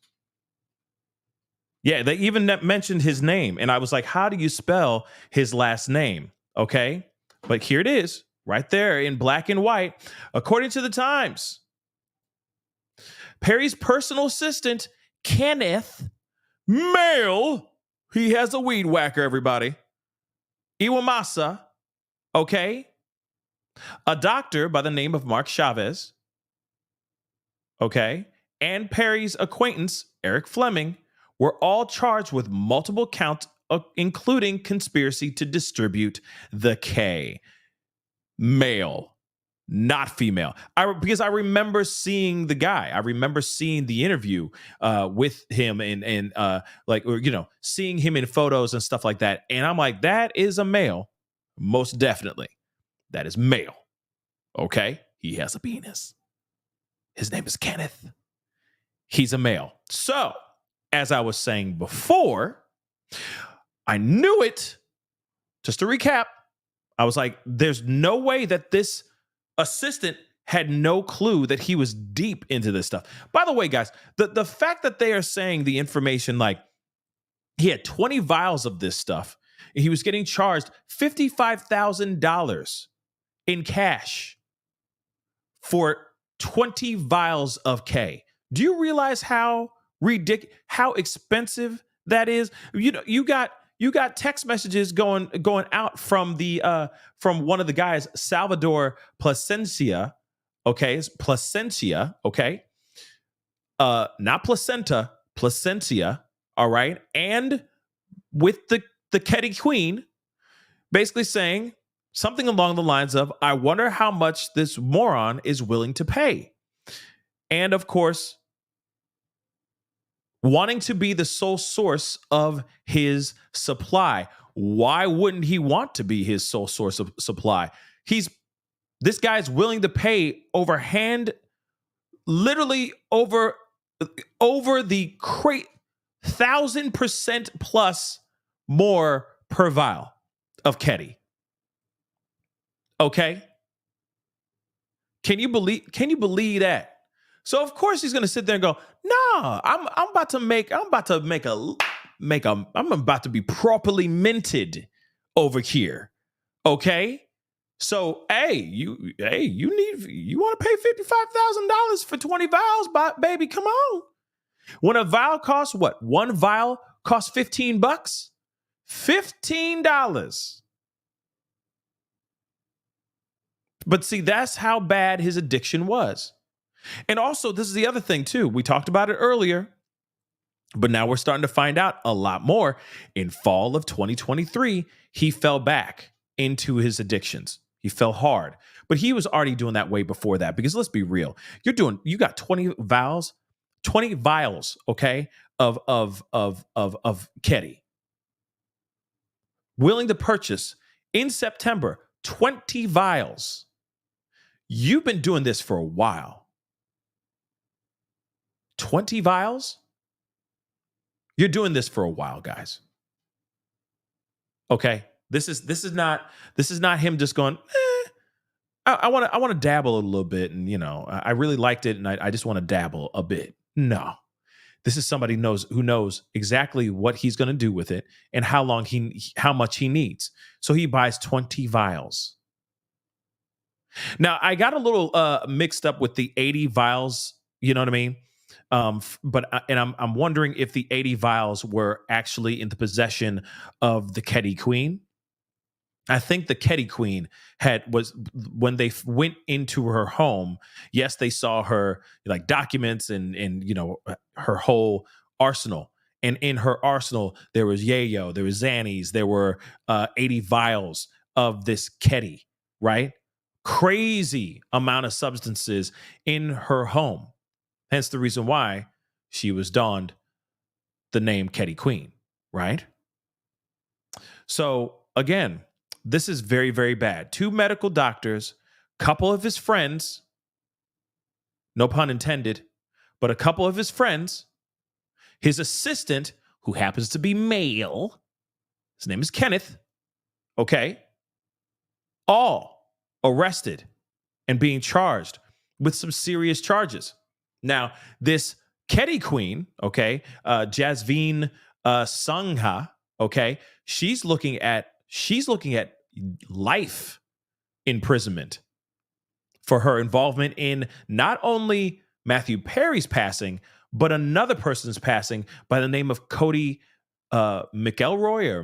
Yeah, they even mentioned his name. And I was like, how do you spell his last name? Okay. But here it is, right there in black and white. According to the Times, Perry's personal assistant, Kenneth, male, he has a weed whacker, everybody, Iwamasa, okay, a doctor by the name of Mark Chavez, okay, and Perry's acquaintance, Eric Fleming, were all charged with multiple counts, including conspiracy to distribute the K. Male, not female. Because I remember seeing the guy. I remember seeing the interview with him and seeing him in photos and stuff like that. And I'm like, that is a male. Most definitely. That is male. Okay? He has a penis. His name is Kenneth. He's a male. So, as I was saying before, I knew it. Just to recap, I was like, there's no way that this assistant had no clue that he was deep into this stuff. By the way, guys, the fact that they are saying the information, like he had 20 vials of this stuff, he was getting charged $55,000 in cash for 20 vials of K. Do you realize how ridiculous, how expensive that is? You got text messages going out from from one of the guys, Salvador Placencia. Okay, it's Placencia. Okay, not placenta, Placencia. All right, and with the Ketty Queen, basically saying something along the lines of, "I wonder how much this moron is willing to pay," and of course, wanting to be the sole source of his supply. Why wouldn't he want to be his sole source of supply? This guy's willing to pay literally over the 1,000% plus more per vial of Ketty. Okay? Can you believe that? So of course he's going to sit there and go, "No, I'm about to be properly minted over here." Okay? So, you want to pay $55,000 for 20 vials, baby? Come on. When a vial costs what? One vial costs $15. $15. But see, that's how bad his addiction was. And also, this is the other thing too. We talked about it earlier, but now we're starting to find out a lot more. In fall of 2023, he fell back into his addictions. He fell hard. But he was already doing that way before that, because let's be real. You got 20 vials, okay, of Ketty. Willing to purchase in September 20 vials. You've been doing this for a while. 20 vials? You're doing this for a while, guys. Okay? This is not him just going, I want to dabble a little bit, and I really liked it, and I just want to dabble a bit. No. This is somebody who knows exactly what he's going to do with it and how much he needs. So he buys 20 vials. Now, I got a little mixed up with the 80 vials, you know what I mean? I'm wondering if the 80 vials were actually in the possession of the Ketty Queen. I think the Ketty Queen was when they went into her home. Yes, they saw her like documents and her whole arsenal. And in her arsenal, there was yayo, there was Xannies, there were 80 vials of this Ketty, right? Crazy amount of substances in her home. Hence the reason why she was donned the name Ketty Queen, right? So again, this is very, very bad. 2 medical doctors, couple of his friends, no pun intended, but a couple of his friends, his assistant, who happens to be male, his name is Kenneth, okay, all arrested and being charged with some serious charges. Now, this Ketty Queen, okay, Jasveen Sangha, okay, she's looking at life imprisonment for her involvement in not only Matthew Perry's passing, but another person's passing by the name of Cody McElroy or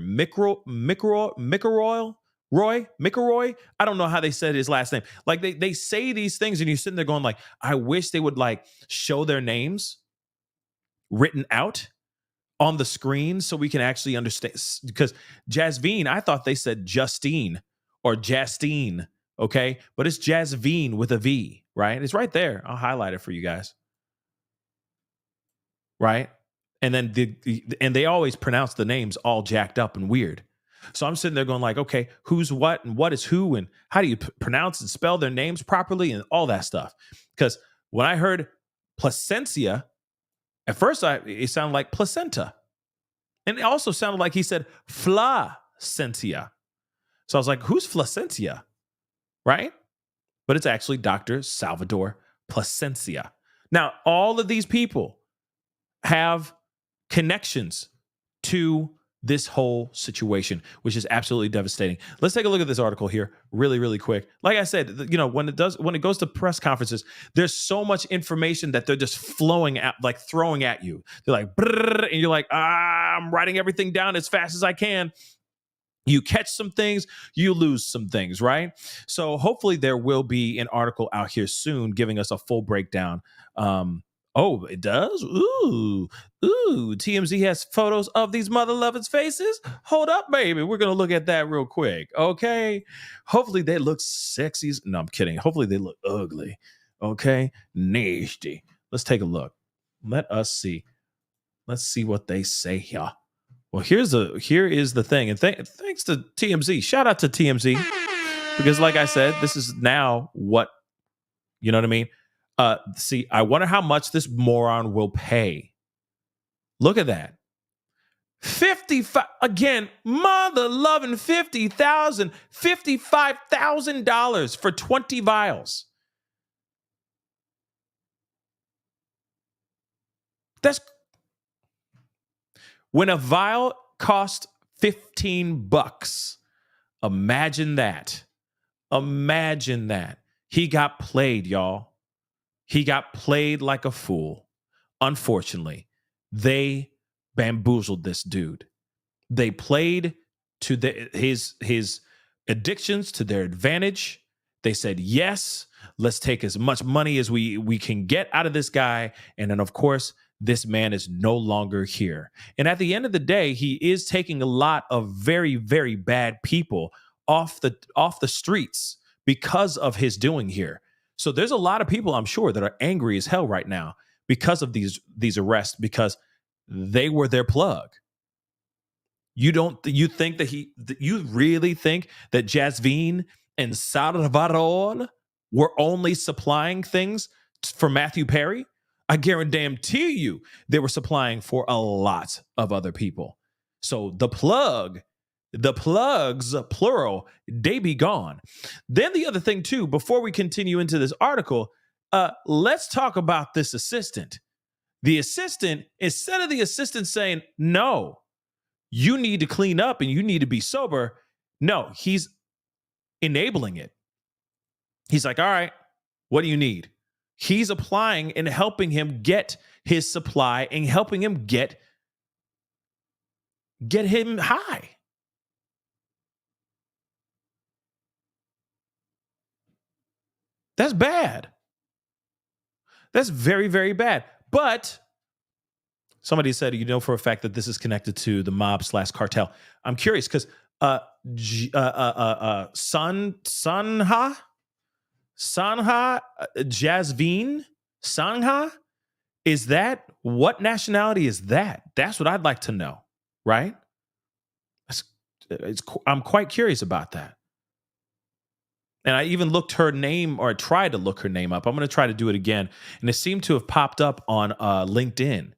McElroy. I don't know how they said his last name. Like they say these things and you're sitting there going like, I wish they would like show their names written out on the screen so we can actually understand. Because Jasveen, I thought they said Justine or Justine, okay? But it's Jasveen with a V, right? It's right there. I'll highlight it for you guys. Right? And then they always pronounce the names all jacked up and weird. So I'm sitting there going like, okay, who's what and what is who and how do you pronounce and spell their names properly and all that stuff? Because when I heard Placencia, at first it sounded like placenta. And it also sounded like he said Flacentia. So I was like, who's Flacentia? Right? But it's actually Dr. Salvador Placencia. Now, all of these people have connections to this whole situation, which is absolutely devastating. Let's take a look at this article here really, really quick. Like I said, when it goes to press conferences, there's so much information that they're just throwing at you. They're like, and you're like, I'm writing everything down as fast as I can. You catch some things, you lose some things, right? So hopefully there will be an article out here soon giving us a full breakdown. Oh, it does? Ooh. TMZ has photos of these mother lovers' faces. Hold up, baby. We're going to look at that real quick. Okay. Hopefully they look sexy. No, I'm kidding. Hopefully they look ugly. Okay. Nasty. Let's take a look. Let us see. Let's see what they say here. Well, here is the thing. And thanks to TMZ. Shout out to TMZ. Because like I said, this is now what, you know what I mean? See, I wonder how much this moron will pay. Look at that. 55 again, mother loving $55,000 for 20 vials. That's when a vial cost $15. Imagine that. Imagine that. He got played, y'all. He got played like a fool. Unfortunately, they bamboozled this dude. They played to his addictions to their advantage. They said, yes, let's take as much money as we can get out of this guy. And then, of course, this man is no longer here. And at the end of the day, he is taking a lot of very, very bad people off the streets because of his doing here. So there's a lot of people, I'm sure, that are angry as hell right now because of these arrests, because they were their plug. You really think that Jasvine and Salvador were only supplying things for Matthew Perry? I guarantee you they were supplying for a lot of other people. So the plugs, plural, they be gone. Then the other thing too, before we continue into this article, let's talk about this assistant. The assistant, instead of the assistant saying, no, you need to clean up and you need to be sober, no, he's enabling it. He's like, all right, what do you need? He's applying and helping him get his supply and helping him get him high. That's bad. That's very, very bad. But somebody said, you know for a fact that this is connected to the mob/cartel. I'm curious because Sanha, Jasvine Sanha, is that, what nationality is that? That's what I'd like to know, right? I'm quite curious about that. And I even looked her name, or I tried to look her name up. I'm going to try to do it again. And it seemed to have popped up on LinkedIn,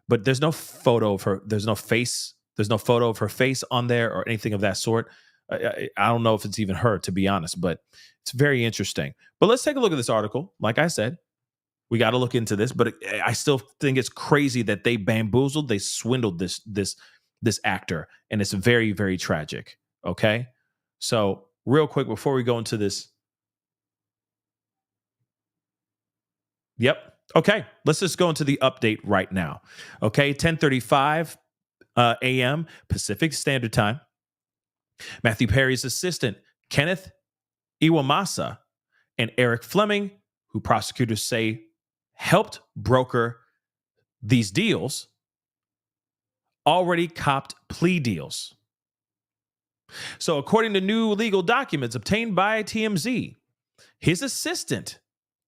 but there's no photo of her. There's no face. There's no photo of her face on there or anything of that sort. I don't know if it's even her, to be honest, but it's very interesting. But let's take a look at this article. Like I said, we got to look into this, but I still think it's crazy that they bamboozled, they swindled this actor, and it's very, very tragic. Okay, so real quick before we go into this. Yep. Okay, let's just go into the update right now. Okay, 10:35 a.m. Pacific Standard Time. Matthew Perry's assistant, Kenneth Iwamasa, and Eric Fleming, who prosecutors say helped broker these deals, already copped plea deals. So according to new legal documents obtained by TMZ, his assistant,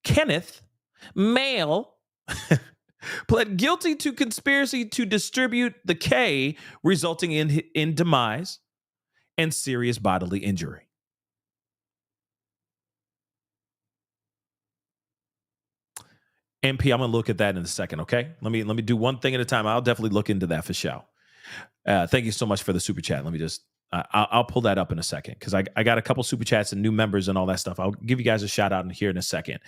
Kenneth, male, pled guilty to conspiracy to distribute the K, resulting in demise and serious bodily injury. MP, I'm going to look at that in a second, okay? Let me do one thing at a time. I'll definitely look into that for sure. Thank you so much for the super chat. Let me just, I'll pull that up in a second because I got a couple super chats and new members and all that stuff. I'll give you guys a shout out in here in a second.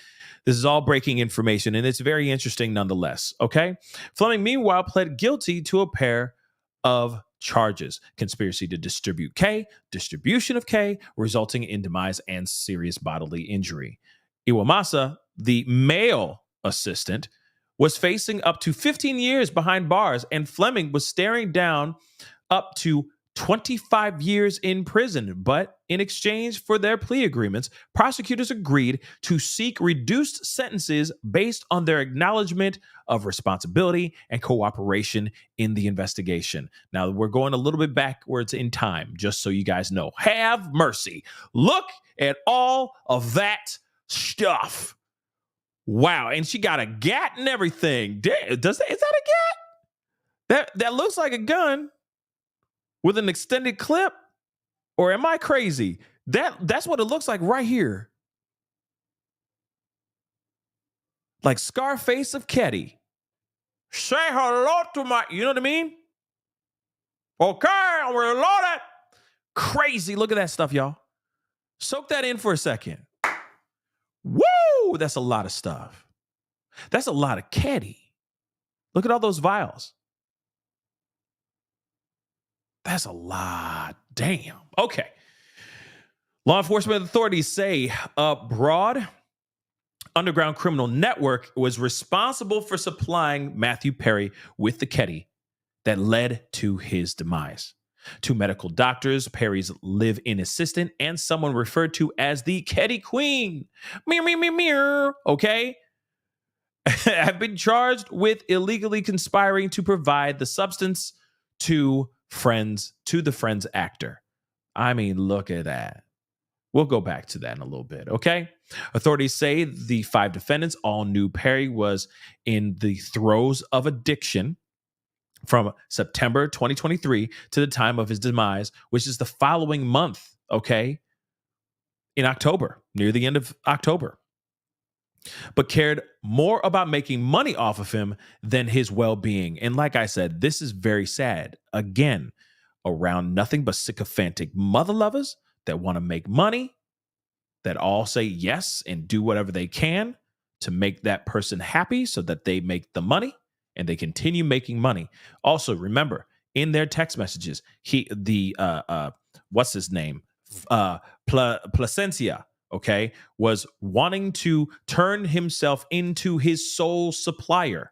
This is all breaking information and it's very interesting nonetheless, okay? Fleming, meanwhile, pled guilty to a pair of charges: conspiracy to distribute K, distribution of K, resulting in demise and serious bodily injury. Iwamasa, the male assistant, was facing up to 15 years behind bars, and Fleming was staring down up to 25 years in prison. But in exchange for their plea agreements, prosecutors agreed to seek reduced sentences based on their acknowledgement of responsibility and cooperation in the investigation. Now, we're going a little bit backwards in time, just so you guys know. Have mercy. Look at all of that stuff. Wow, and she got a gat and everything. Is that a gat? That looks like a gun with an extended clip. Or am I crazy? That's what it looks like right here. Like Scarface of Ketty. Say hello to my, you know what I mean? Okay, I'm reloaded. Crazy. Look at that stuff, y'all. Soak that in for a second. Woo! That's a lot of stuff. That's a lot of caddy. Look at all those vials. That's a lot. Damn. Okay. Law enforcement authorities say a broad underground criminal network was responsible for supplying Matthew Perry with the keddy that led to his demise. Two medical doctors, Perry's live-in assistant, and someone referred to as the Keddy Queen, okay, have been charged with illegally conspiring to provide the substance to the Friends actor. I mean, look at that. We'll go back to that in a little bit, okay? Authorities say the 5 defendants all knew Perry was in the throes of addiction from September 2023 to the time of his demise, which is the following month, okay? In October, near the end of October, but cared more about making money off of him than his well-being. And like I said, this is very sad. Again, around nothing but sycophantic mother lovers that want to make money, that all say yes and do whatever they can to make that person happy so that they make the money and they continue making money. Also, remember, in their text messages, what's his name? Placencia, okay, was wanting to turn himself into his sole supplier.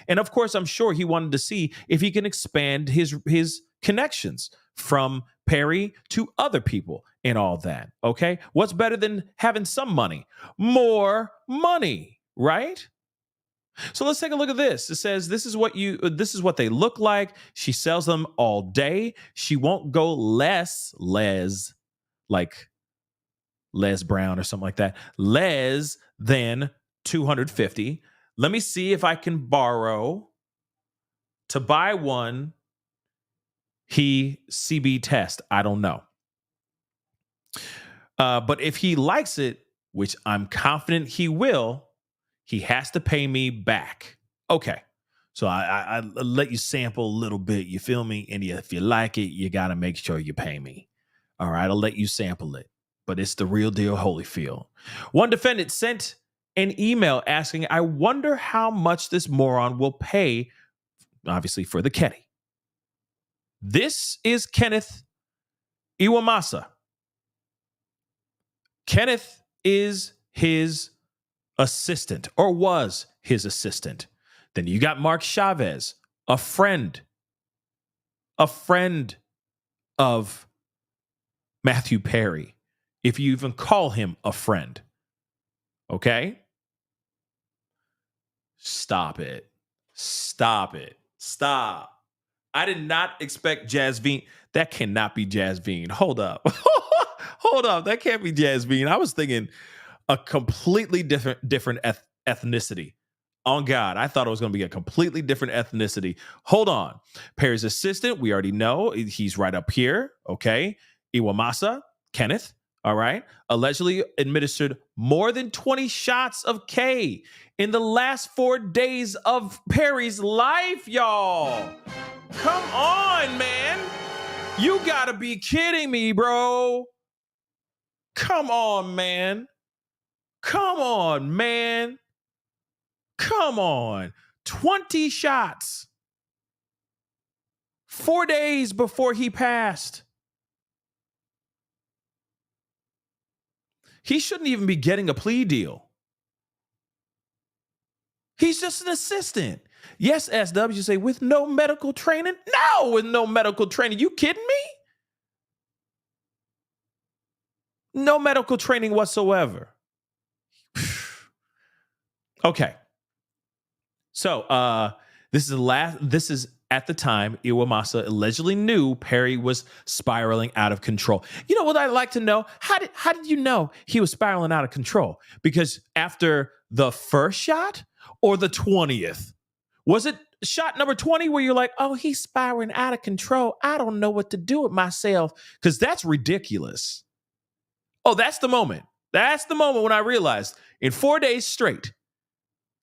And of course, I'm sure he wanted to see if he can expand his connections from Perry to other people and all that. Okay. What's better than having some money? More money, right? So let's take a look at this. It says this is what they look like. She sells them all day. She won't go like Les Brown or something like that, less than 250. Let me see if I can borrow to buy one. He CB test. I don't know. But if he likes it, which I'm confident he will, he has to pay me back. Okay. So I let you sample a little bit. You feel me? And if you like it, you got to make sure you pay me. All right. I'll let you sample it. But it's the real deal, Holyfield. One defendant sent an email asking, I wonder how much this moron will pay, obviously, for the Ketty. This is Kenneth Iwamasa. Kenneth is his assistant, or was his assistant. Then you got Mark Chavez, a friend of Matthew Perry, if you even call him a friend. Okay? Stop it. Stop. I did not expect Jasveen. That cannot be Jasveen. Hold up. Hold up. That can't be Jasveen. I was thinking a completely different ethnicity. On God, I thought it was going to be a completely different ethnicity. Hold on. Perry's assistant, we already know. He's right up here. Okay. Iwamasa, Kenneth. All right. Allegedly administered more than 20 shots of K in the last 4 days of Perry's life, y'all. Come on, man. You gotta be kidding me, bro. Come on, man. Come on, man. Come on. 20 shots. 4 days before he passed. He shouldn't even be getting a plea deal. He's just an assistant. Yes, SW, you say, with no medical training? No, with no medical training. You kidding me? No medical training whatsoever. Okay. So this is at the time Iwamasa allegedly knew Perry was spiraling out of control. You know what I'd like to know? How did you know he was spiraling out of control? Because after the first shot or the 20th? Was it shot number 20 where you're like, oh, he's spiraling out of control. I don't know what to do with myself. Because that's ridiculous. Oh, that's the moment. That's the moment when I realized in 4 days straight,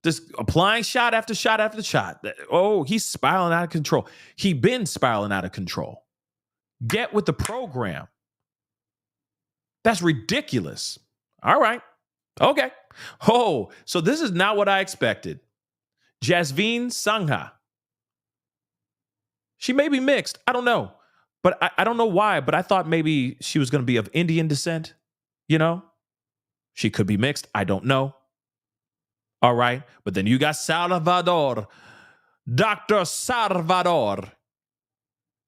just applying shot after shot after shot. Oh, he's spiraling out of control. He been spiraling out of control. Get with the program. That's ridiculous. All right. Okay. Oh, so this is not what I expected. Jasveen Sangha. She may be mixed. I don't know. But I don't know why, but I thought maybe she was going to be of Indian descent. You know? She could be mixed. I don't know. All right. But then you got Salvador. Dr. Salvador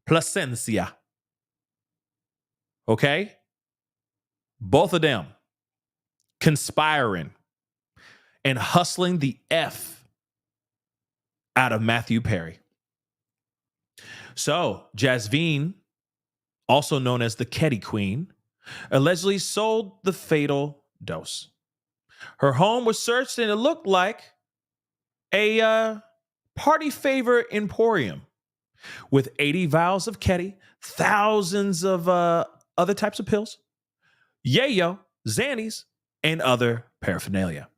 Placencia. Okay? Both of them conspiring and hustling the F out of Matthew Perry. So, Jasveen, also known as the Ketty Queen, allegedly sold the fatal dose. Her home was searched and it looked like a party favor emporium with 80 vials of Ketty, thousands of other types of pills, yayo, Xannies, and other paraphernalia.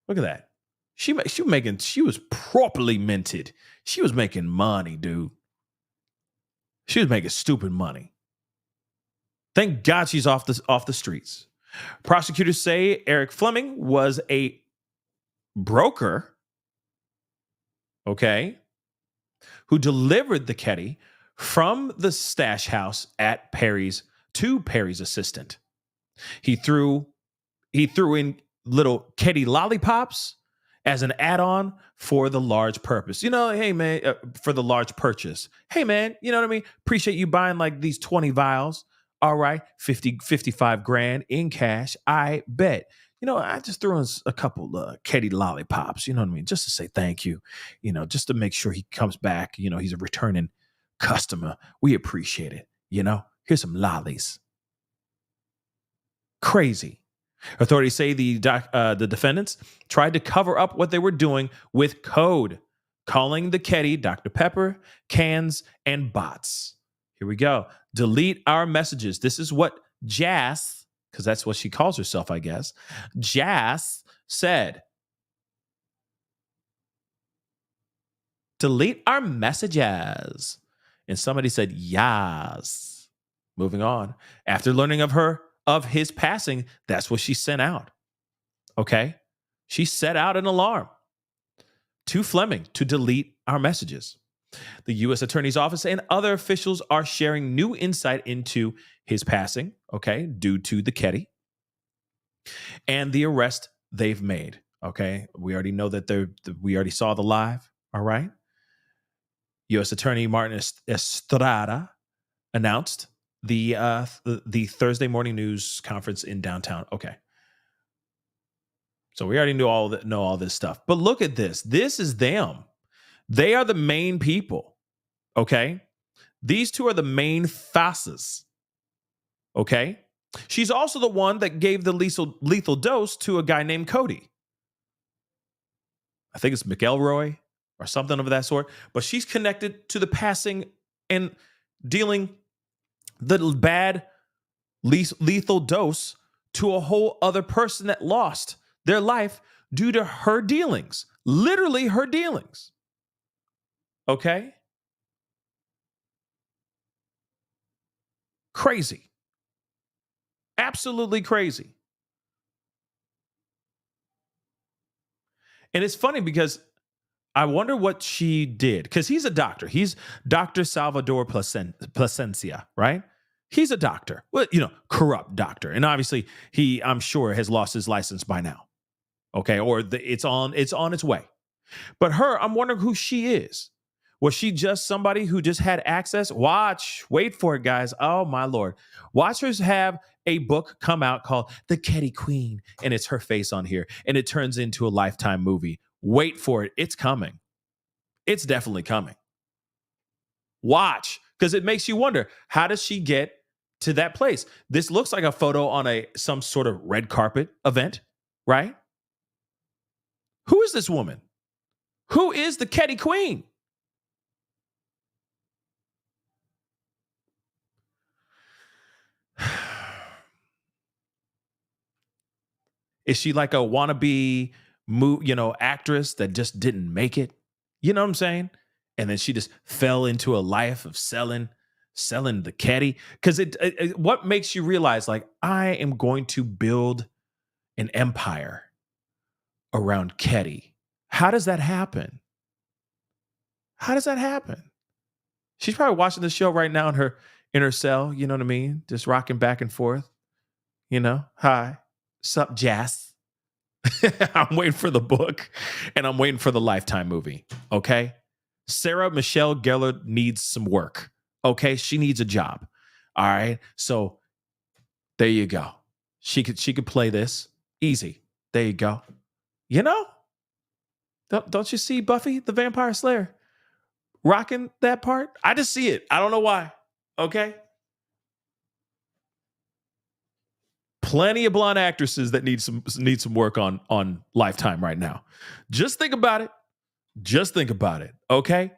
Look at that. She was properly minted. She was making money, dude. She was making stupid money. Thank God she's off the streets. Prosecutors say Eric Fleming was a broker, okay, who delivered the Ketty from the stash house at Perry's to Perry's assistant. He threw in little Ketty lollipops as an add-on for the large purpose. You know, hey man, for the large purchase. Hey man, you know what I mean? Appreciate you buying like these 20 vials. All right, 55 grand in cash. I bet. You know, I just threw in a couple Ketty lollipops, you know what I mean? Just to say thank you, you know, just to make sure he comes back. You know, he's a returning customer. We appreciate it. You know, here's some lollies. Crazy. Authorities say the defendants tried to cover up what they were doing with code, calling the Ketty Dr. Pepper, cans, and bots. Here we go. Delete our messages. This is what Jas, because that's what she calls herself, I guess. Jas said, delete our messages. And somebody said, yes. Moving on. After learning of his passing, that's what she sent out. Okay? She set out an alarm to Fleming to delete our messages. The U.S. Attorney's Office and other officials are sharing new insight into his passing, okay, due to the Ketty and the arrest they've made, okay? We already know that we already saw the live, all right? U.S. Attorney Martin Estrada announced the Thursday morning news conference in downtown. Okay. So we already know all this stuff. But look at this. This is them. They are the main people. Okay? These two are the main faces. Okay? She's also the one that gave the lethal dose to a guy named Cody. I think it's McElroy or something of that sort. But she's connected to the passing and dealing the bad lethal dose to a whole other person that lost their life due to her dealings. Literally her dealings. Okay? Crazy. Absolutely crazy. And it's funny because I wonder what she did. Because he's a doctor. He's Dr. Salvador Plasencia, right? He's a doctor. Well, you know, corrupt doctor. And obviously he, I'm sure, has lost his license by now. Okay? Or it's on its way. But her, I'm wondering who she is. Was she just somebody who just had access? Wait for it, guys. Oh, my Lord. Watch her have a book come out called The Ketty Queen, and it's her face on here, and it turns into a Lifetime movie. Wait for it. It's coming. It's definitely coming. Watch, because it makes you wonder, how does she get to that place? This looks like a photo on some sort of red carpet event, right? Who is this woman? Who is the Ketty Queen? Is she like a wannabe, actress that just didn't make it? You know what I'm saying? And then she just fell into a life of selling the Ketty. Because what makes you realize, like, I am going to build an empire around Ketty. How does that happen? How does that happen? She's probably watching the show right now in her cell. You know what I mean? Just rocking back and forth. You know, hi, sup, Jas. I'm waiting for the book and I'm waiting for the Lifetime movie. Okay. Sarah Michelle Gellar needs some work. Okay. She needs a job. All right. So there you go. She could play this easy. There you go. You know, don't you see Buffy the Vampire Slayer rocking that part? I just see it. I don't know why. Okay. plenty of blonde actresses that need some work on Lifetime right now. Just think about it. Just think about it. Okay.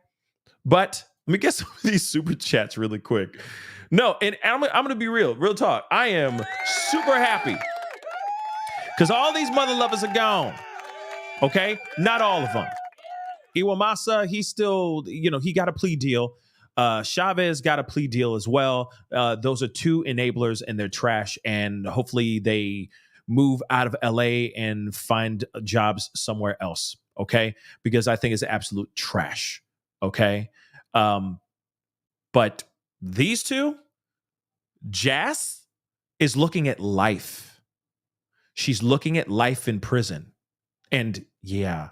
But let me get some of these super chats really quick. No, and I'm going to be real talk. I am super happy because all these mother lovers are gone. Okay. Not all of them. Iwamasa, he's still, he got a plea deal. Chavez got a plea deal as well. Those are two enablers and they're trash. And hopefully they move out of LA and find jobs somewhere else. Okay. Because I think it's absolute trash. Okay. But these two, Jazz is looking at life. She's looking at life in prison. And yeah,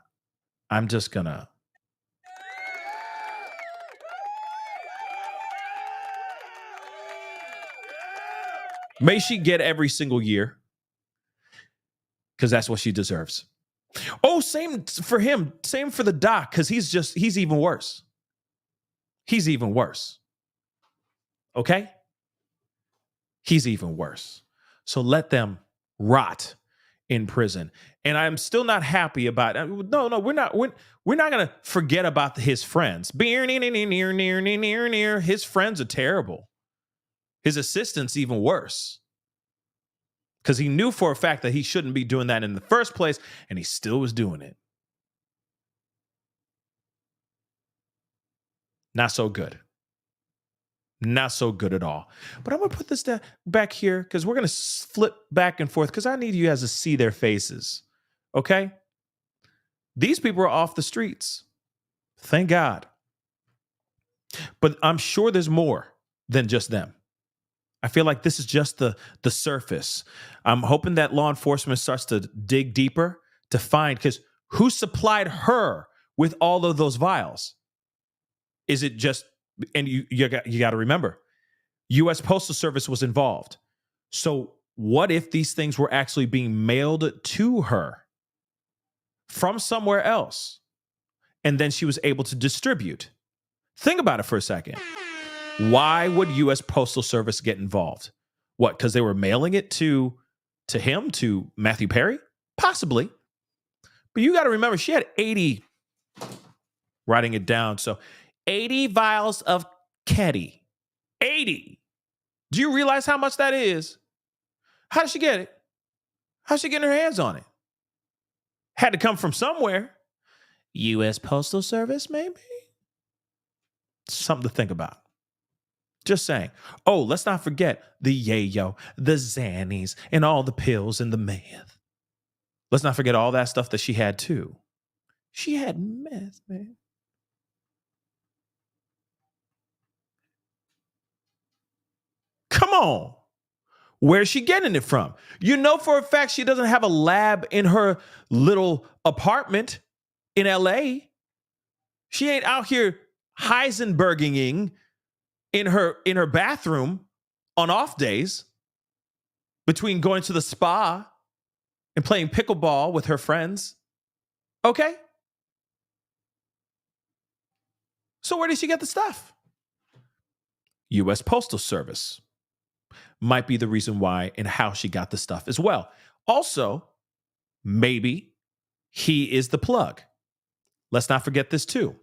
I'm just gonna. May she get every single year because that's what she deserves. Oh, same for him. Same for the doc because he's even worse. He's even worse. Okay? He's even worse. So let them rot in prison. And I'm still not happy about it. No, we're not going to forget about his friends. His friends are terrible. His assistant's even worse. Because he knew for a fact that he shouldn't be doing that in the first place, and he still was doing it. Not so good. Not so good at all. But I'm going to put this back here because we're going to flip back and forth because I need you guys to see their faces. Okay? These people are off the streets. Thank God. But I'm sure there's more than just them. I feel like this is just the surface. I'm hoping that law enforcement starts to dig deeper to find, because who supplied her with all of those vials? Is it just, and you got to remember, U.S. Postal Service was involved. So what if these things were actually being mailed to her from somewhere else, and then she was able to distribute? Think about it for a second. Why would U.S. Postal Service get involved? What, because they were mailing it to him, to Matthew Perry? Possibly. But you got to remember, she had 80, writing it down. So 80 vials of Ketty. 80. Do you realize how much that is? How did she get it? How's she getting her hands on it? Had to come from somewhere. U.S. Postal Service, maybe? Something to think about. Just saying. Oh, let's not forget the yayo, the Xannies, and all the pills and the meth. Let's not forget all that stuff that she had too. She had meth, man. Come on. Where's she getting it from? You know for a fact she doesn't have a lab in her little apartment in LA. She ain't out here Heisenberging in her bathroom on off days between going to the spa and playing pickleball with her friends. Okay? So where did she get the stuff? U.S. Postal Service might be the reason why and how she got the stuff as well. Also, maybe he is the plug. Let's not forget this too.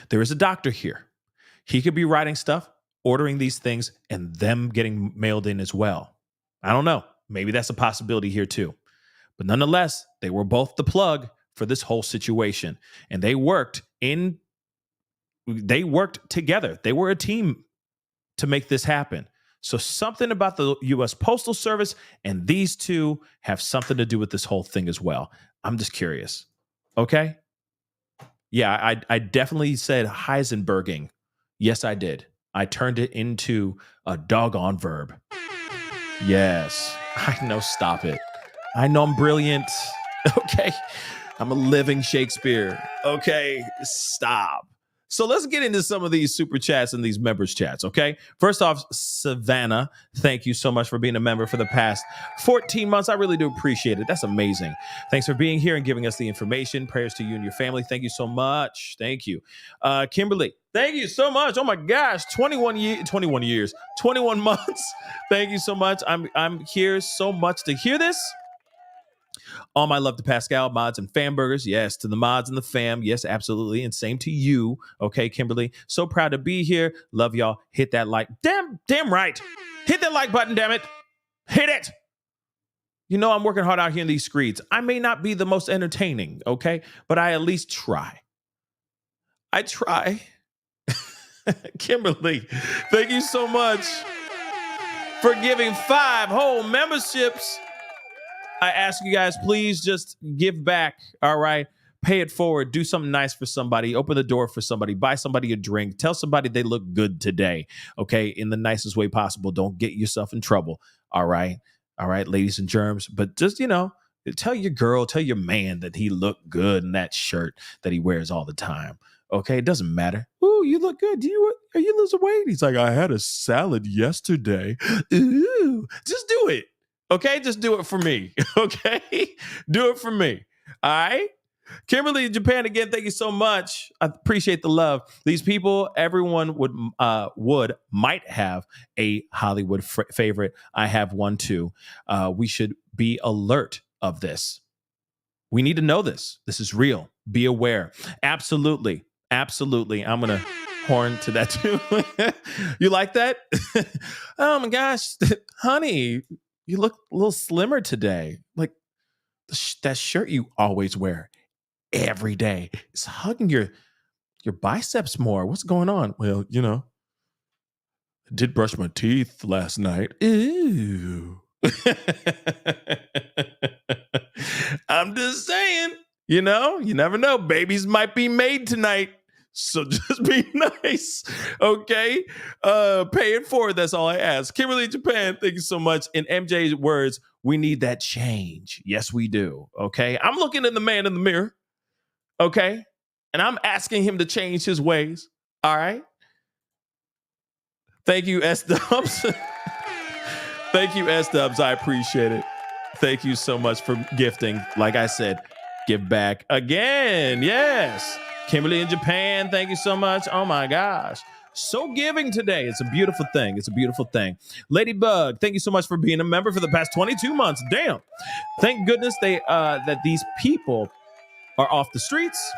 There is a doctor here. He could be writing stuff, ordering these things, and them getting mailed in as well. I don't know. Maybe that's a possibility here too. But nonetheless, they were both the plug for this whole situation. And they worked together. They were a team to make this happen. So something about the U.S. Postal Service and these two have something to do with this whole thing as well. I'm just curious. Okay? Yeah, I definitely said Heisenberging. Yes, I did. I turned it into a doggone verb. Yes. I know, stop it. I know I'm brilliant. Okay? I'm a living Shakespeare. Okay? Stop. So let's get into some of these super chats and these members chats, okay? First off, Savannah, thank you so much for being a member for the past 14 months. I really do appreciate it. That's amazing. Thanks for being here and giving us the information. Prayers to you and your family. Thank you so much. Thank you. Kimberly, Thank you so much. Oh my gosh, 21 years, 21 months. Thank you so much. I'm here so much to hear this. All my love to Pascal, mods, and fam burgers. Yes, to the mods and the fam. Yes, absolutely. And same to you. Okay, Kimberly. So proud to be here. Love y'all. Hit that like. Damn right. Hit that like button, damn it. Hit it. You know I'm working hard out here in these streets. I may not be the most entertaining, okay? But I at least try. I try. Kimberly, thank you so much for giving 5 whole memberships. I ask you guys, please just give back, all right? Pay it forward. Do something nice for somebody. Open the door for somebody. Buy somebody a drink. Tell somebody they look good today, okay? In the nicest way possible. Don't get yourself in trouble, all right? All right, ladies and germs. But just, tell your girl, tell your man that he looked good in that shirt that he wears all the time. Okay, it doesn't matter. Ooh, you look good. Are you losing weight? He's like, I had a salad yesterday. Ooh, just do it. Okay, just do it for me. Okay, do it for me. All right. Kimberly in Japan again. Thank you so much. I appreciate the love. These people, everyone might have a Hollywood favorite. I have one too. We should be alert of this. We need to know this. This is real. Be aware. Absolutely. Absolutely. I'm going to horn to that too. You like that? Oh my gosh. Honey, you look a little slimmer today. Like that shirt you always wear every day is hugging your biceps more. What's going on? Well, I did brush my teeth last night. Ew. I'm just saying, you never know. Babies might be made tonight. So just be nice. Okay. Pay it forward. That's all I ask. Kimberly Japan, thank you so much. In MJ's words, we need that change. Yes, we do. Okay. I'm looking at the man in the mirror. Okay. And I'm asking him to change his ways. All right. Thank you, S-Dubs. Thank you, S-Dubs. I appreciate it. Thank you so much for gifting. Like I said, give back again. Yes. Kimberly in Japan, thank you so much. Oh my gosh. So giving today. It's a beautiful thing. It's a beautiful thing. Ladybug, thank you so much for being a member for the past 22 months. Damn. Thank goodness that these people are off the streets.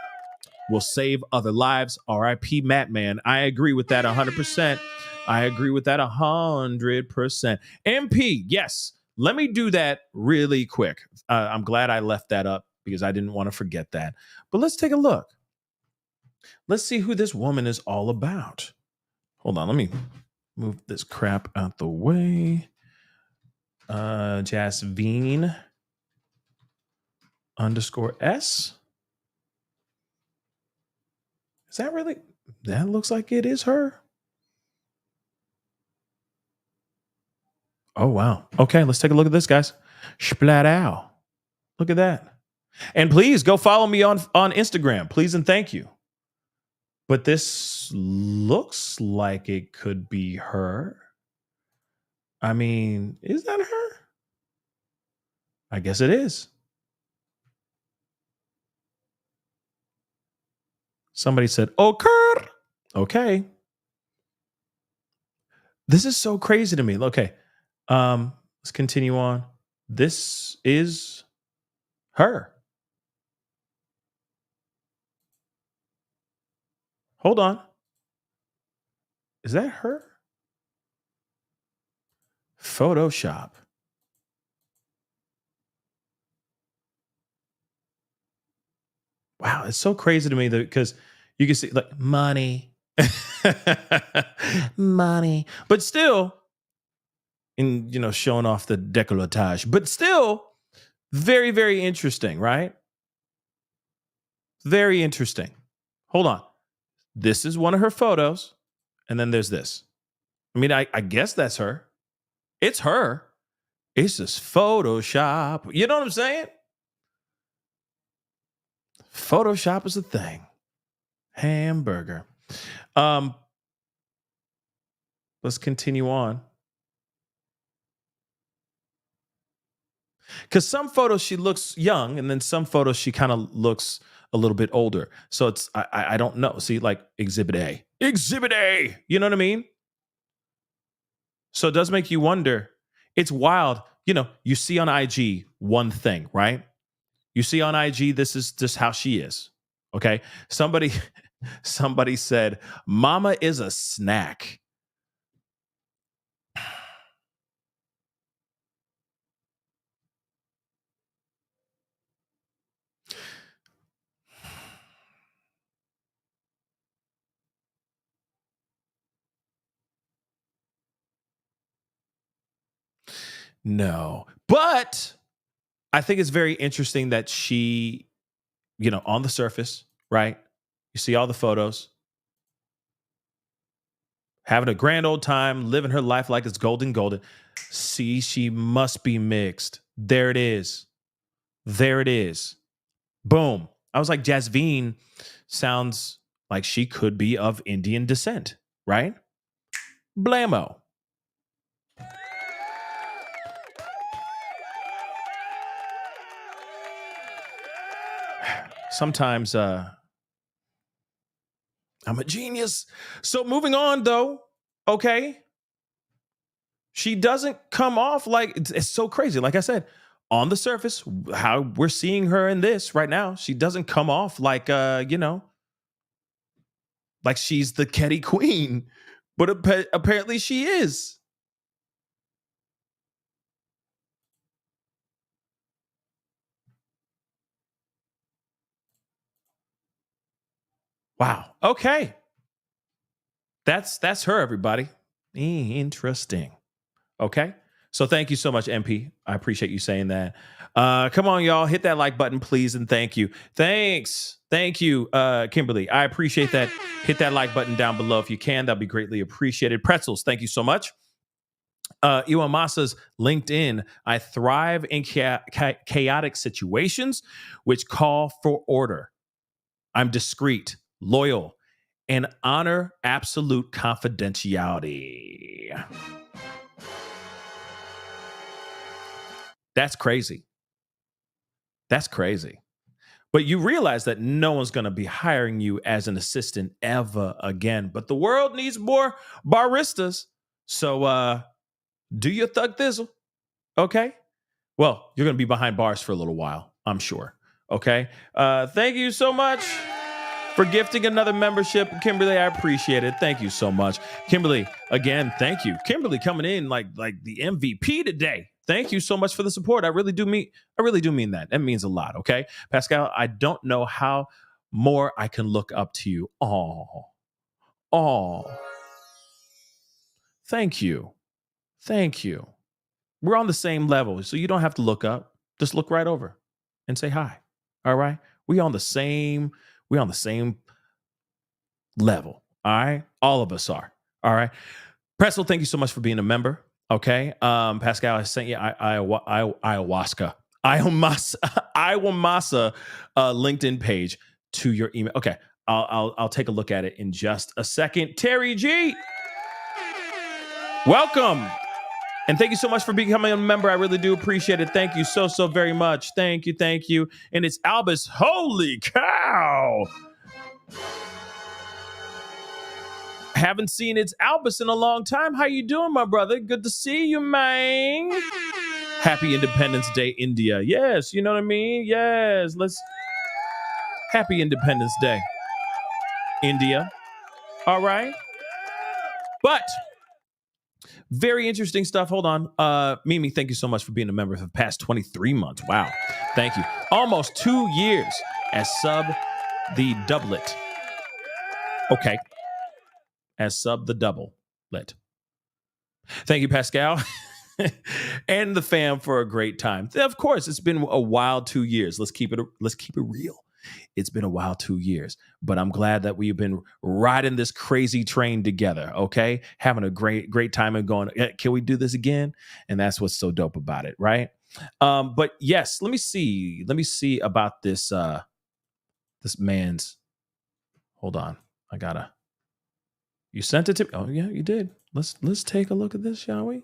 Will save other lives. R.I.P. Matman. I agree with that 100%. I agree with that 100%. MP, yes. Let me do that really quick. I'm glad I left that up because I didn't want to forget that. But let's take a look. Let's see who this woman is all about. Hold on. Let me move this crap out the way. Jasveen _S. Is that really? That looks like it is her. Oh, wow. Okay, let's take a look at this, guys. Splat out. Look at that. And please go follow me on Instagram. Please and thank you. But this looks like it could be her. I mean, is that her? I guess it is. Somebody said, oh, Kurt. Okay. This is so crazy to me. Okay. Let's continue on. This is her. Hold on. Is that her? Photoshop. Wow, it's so crazy to me that because you can see like money, money, but still, in showing off the décolletage, but still, very, very interesting, right? Very interesting. Hold on, this is one of her photos, and then there's this. I mean, I guess that's her. It's her. It's just Photoshop. You know what I'm saying? Photoshop is a thing. Hamburger. Let's continue on. Because some photos she looks young, and then some photos she kind of looks a little bit older. So it's I don't know. See, like Exhibit A. Exhibit A. You know what I mean? So it does make you wonder. It's wild. You see on IG one thing, right? You see on IG, this is just how she is. Okay. Somebody said, Mama is a snack. No. But I think it's very interesting that she, on the surface, right? You see all the photos, having a grand old time, living her life like it's golden. See, she must be mixed. There it is. There it is. Boom. I was like, Jasvine sounds like she could be of Indian descent, right? Blammo. Sometimes I'm a genius. So moving on though, okay? She doesn't come off like it's so crazy. Like I said, on the surface, how we're seeing her in this right now, she doesn't come off like like she's the Ketty Queen, but apparently she is. Wow. Okay. That's her, everybody. Interesting. Okay. So thank you so much, MP. I appreciate you saying that. Come on, y'all. Hit that like button, please, and thank you. Thanks. Thank you, Kimberly. I appreciate that. Hit that like button down below if you can. That'd be greatly appreciated. Pretzels, thank you so much. Iwamasa's LinkedIn. I thrive in chaotic situations which call for order. I'm discreet, loyal, and honor absolute confidentiality. That's crazy. That's crazy. But you realize that no one's going to be hiring you as an assistant ever again. But the world needs more baristas. So do your thug thizzle. Okay. Well, you're going to be behind bars for a little while, I'm sure. Okay. Thank you so much for gifting another membership. Kimberly, I appreciate it. Thank you so much. Kimberly, again, thank you. Kimberly coming in like the MVP today. Thank you so much for the support. I really do mean that. That means a lot, okay? Pascal, I don't know how more I can look up to you. Oh. Thank you. Thank you. We're on the same level, so you don't have to look up. Just look right over and say hi. All right? We're on the same level. All right. All of us are. All right. Pretzel, thank you so much for being a member. Okay. Pascal, I sent you ayahuasca. Iwamasa LinkedIn page to your email. Okay. I'll take a look at it in just a second. Terry G, welcome. And thank you so much for becoming a member. I really do appreciate it. Thank you so very much. Thank you. Thank you. And it's Albus. Holy cow. Haven't seen it's Albus in a long time. How you doing, my brother? Good to see you, man. Happy Independence Day, India. Yes, you know what I mean? Yes, Happy Independence Day, India. All right. But very interesting stuff. Hold on. Mimi, thank you so much for being a member for the past 23 months. Wow. Thank you. Almost 2 years as sub the doublet. Okay. As sub the double lit. Thank you, Pascal. And the fam for a great time. Of course, it's been a wild 2 years. Let's keep it real. It's been a wild 2 years, but I'm glad that we've been riding this crazy train together. Okay, having a great time and going, can we do this again? And that's what's so dope about it, right? But yes, let me see about this this man's. Hold on, you sent it to me. Oh yeah, you did. Let's take a look at this, shall we?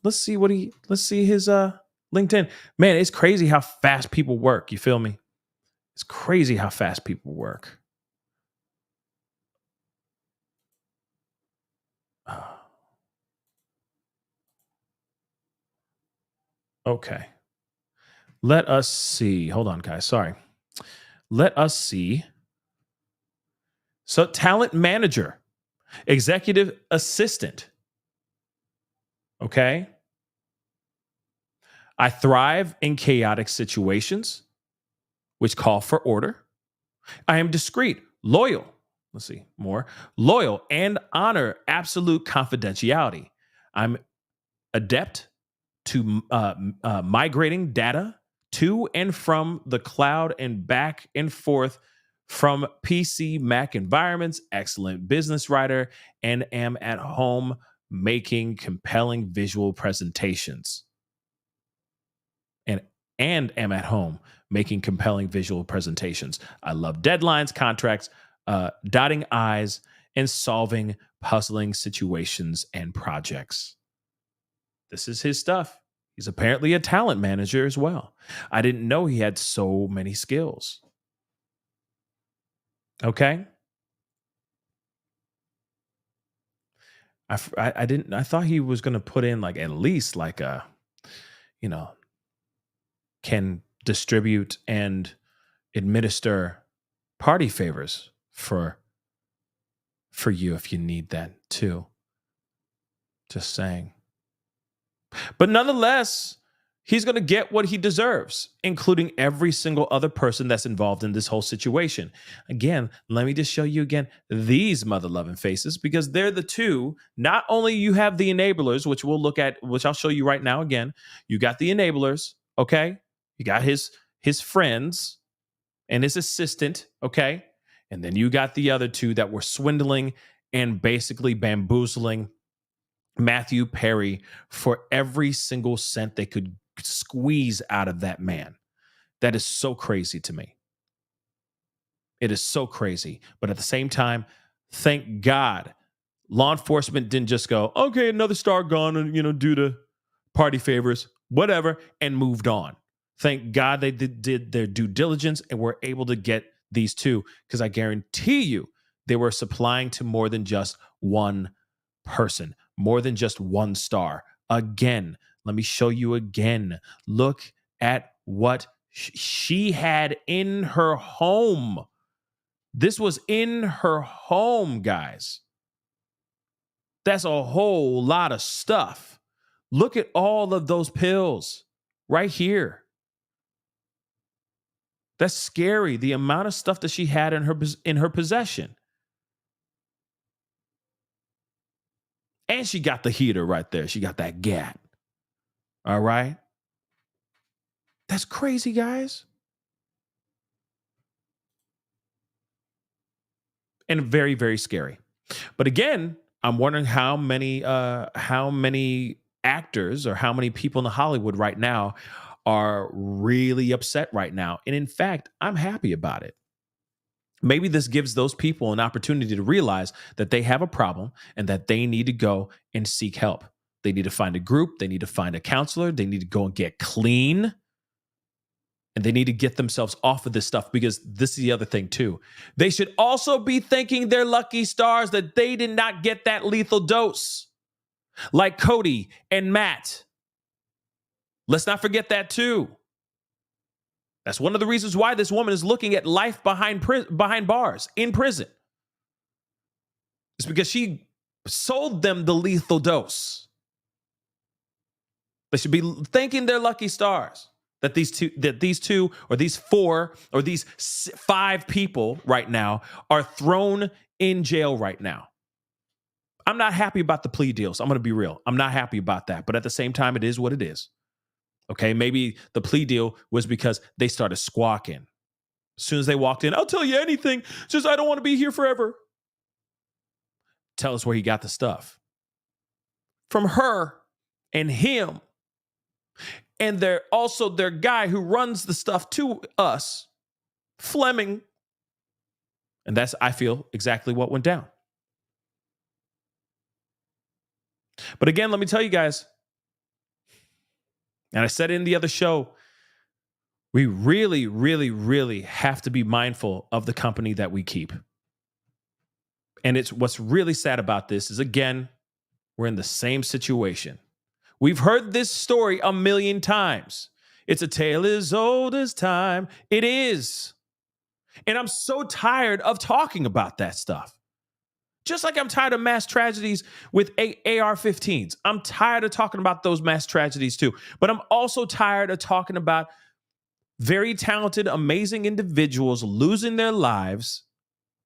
Let's see his LinkedIn. Man, it's crazy how fast people work. You feel me? It's crazy how fast people work. Okay. Let us see. Hold on, guys. Sorry. Let us see. So, talent manager, executive assistant. Okay. I thrive in chaotic situations, which call for order. I am discreet, loyal. Let's see more. Loyal and honor absolute confidentiality. I'm adept to migrating data to and from the cloud and back and forth from PC, Mac environments, excellent business writer, and am at home making compelling visual presentations. And am at home making compelling visual presentations. I love deadlines, contracts, dotting I's, and solving puzzling situations and projects. This is his stuff. He's apparently a talent manager as well. I didn't know he had so many skills. Okay. I didn't. I thought he was going to put in like at least like a, you know, can distribute and administer party favors for you if you need that too. Just saying. But nonetheless, he's going to get what he deserves, including every single other person that's involved in this whole situation. Again, let me just show you again these mother-loving faces, because they're the two. Not only you have the enablers, which we'll look at, which I'll show you right now again. You got the enablers, okay? You got his friends and his assistant, okay? And then you got the other two that were swindling and basically bamboozling Matthew Perry for every single cent they could squeeze out of that man. That is so crazy to me. It is so crazy. But at the same time, thank God law enforcement didn't just go, okay, another star gone and, due to party favors, whatever, and moved on. Thank God they did their due diligence and were able to get these two, because I guarantee you they were supplying to more than just one person, more than just one star. Again, let me show you again. Look at what she had in her home. This was in her home, guys. That's a whole lot of stuff. Look at all of those pills right here. That's scary. The amount of stuff that she had in her possession. And she got the heater right there. She got that gat. All right. That's crazy, guys. And very, very scary. But again, I'm wondering how many actors or how many people in Hollywood right now are really upset right now. And in fact, I'm happy about it. Maybe this gives those people an opportunity to realize that they have a problem and that they need to go and seek help. They need to find a group. They need to find a counselor. They need to go and get clean. And they need to get themselves off of this stuff, because this is the other thing too. They should also be thanking their lucky stars that they did not get that lethal dose, like Cody and Matt. Let's not forget that too. That's one of the reasons why this woman is looking at life behind bars in prison. It's because she sold them the lethal dose. They should be thanking their lucky stars that these two or these four or these five people right now are thrown in jail right now. I'm not happy about the plea deals. I'm going to be real. I'm not happy about that. But at the same time, it is what it is. Okay, maybe the plea deal was because they started squawking. As soon as they walked in, I'll tell you anything. Just I don't want to be here forever. Tell us where he got the stuff. From her and him. And they're also their guy who runs the stuff to us, Fleming. And that's, I feel, exactly what went down. But again, let me tell you guys, and I said it in the other show, we really, really, really have to be mindful of the company that we keep. And it's what's really sad about this is, again, we're in the same situation. We've heard this story a million times. It's a tale as old as time. It is. And I'm so tired of talking about that stuff. Just like I'm tired of mass tragedies with AR-15s. I'm tired of talking about those mass tragedies too. But I'm also tired of talking about very talented, amazing individuals losing their lives,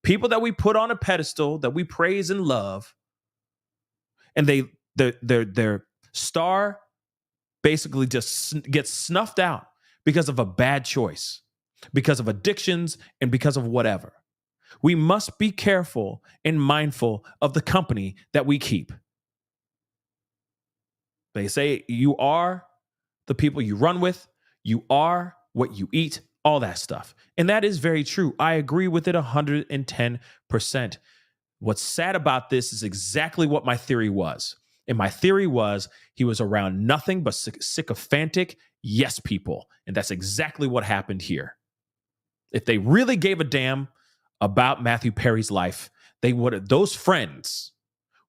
people that we put on a pedestal, that we praise and love, and their star basically just gets snuffed out because of a bad choice, because of addictions, and because of whatever. We must be careful and mindful of the company that we keep. They say you are the people you run with, you are what you eat, all that stuff. And that is very true. I agree with it 110%. What's sad about this is exactly what my theory was. And my theory was he was around nothing but sycophantic yes people. And that's exactly what happened here. If they really gave a damn about Matthew Perry's life, those friends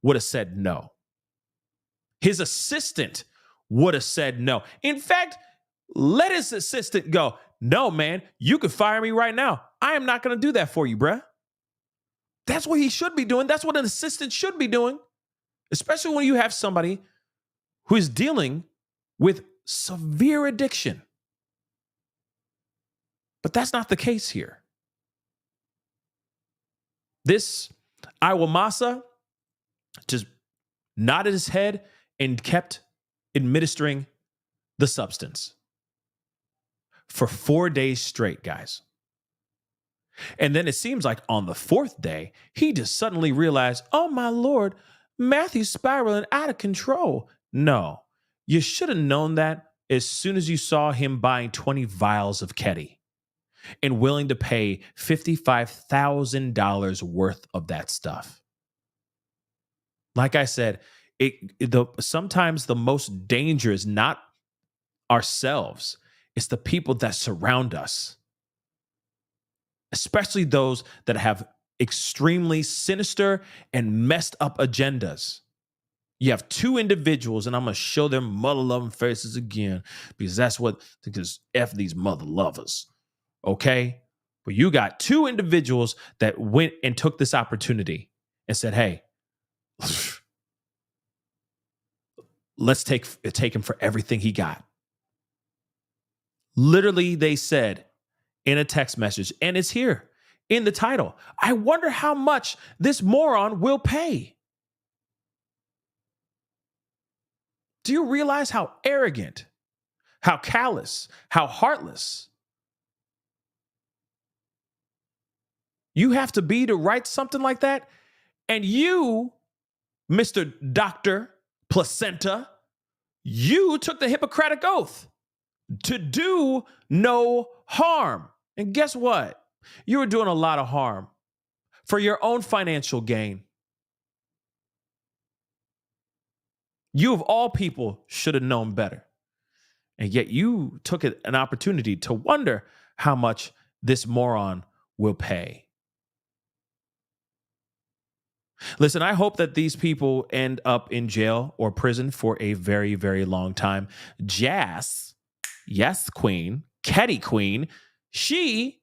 would have said no. His assistant would have said no. In fact, let his assistant go. No, man, you could fire me right now. I am not going to do that for you, bruh. That's what he should be doing. That's what an assistant should be doing, especially when you have somebody who is dealing with severe addiction. But that's not the case here. This Iwamasa just nodded his head and kept administering the substance for 4 days straight, guys. And then it seems like on the fourth day, he just suddenly realized, oh my Lord, Matthew's spiraling out of control. No, you should have known that as soon as you saw him buying 20 vials of Ketty and willing to pay $55,000 worth of that stuff. Like I said, sometimes the most danger is not ourselves. It's the people that surround us, especially those that have extremely sinister and messed up agendas. You have two individuals, and I'm going to show their mother-loving faces again because F these mother lovers, okay? But you got two individuals that went and took this opportunity and said, hey, let's take him for everything he got. Literally, they said in a text message, and it's here in the title, I wonder how much this moron will pay. Do you realize how arrogant, how callous, how heartless you have to be to write something like that? And you, Mr. Dr. Placenta, you took the Hippocratic Oath to do no harm. And guess what? You were doing a lot of harm for your own financial gain. You, of all people, should have known better. And yet you took an opportunity to wonder how much this moron will pay. Listen, I hope that these people end up in jail or prison for a very, very long time. Jas, yes, Queen, Ketty Queen, she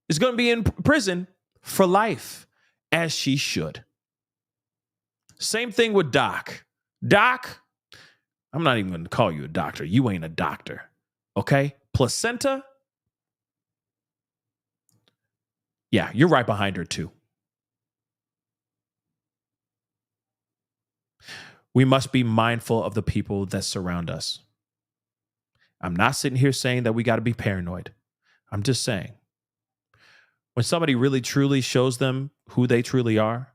is going to be in prison for life, as she should. Same thing with Doc. Doc, I'm not even going to call you a doctor. You ain't a doctor, okay? Placenta, yeah, you're right behind her too. We must be mindful of the people that surround us. I'm not sitting here saying that we got to be paranoid. I'm just saying, when somebody really truly shows them who they truly are,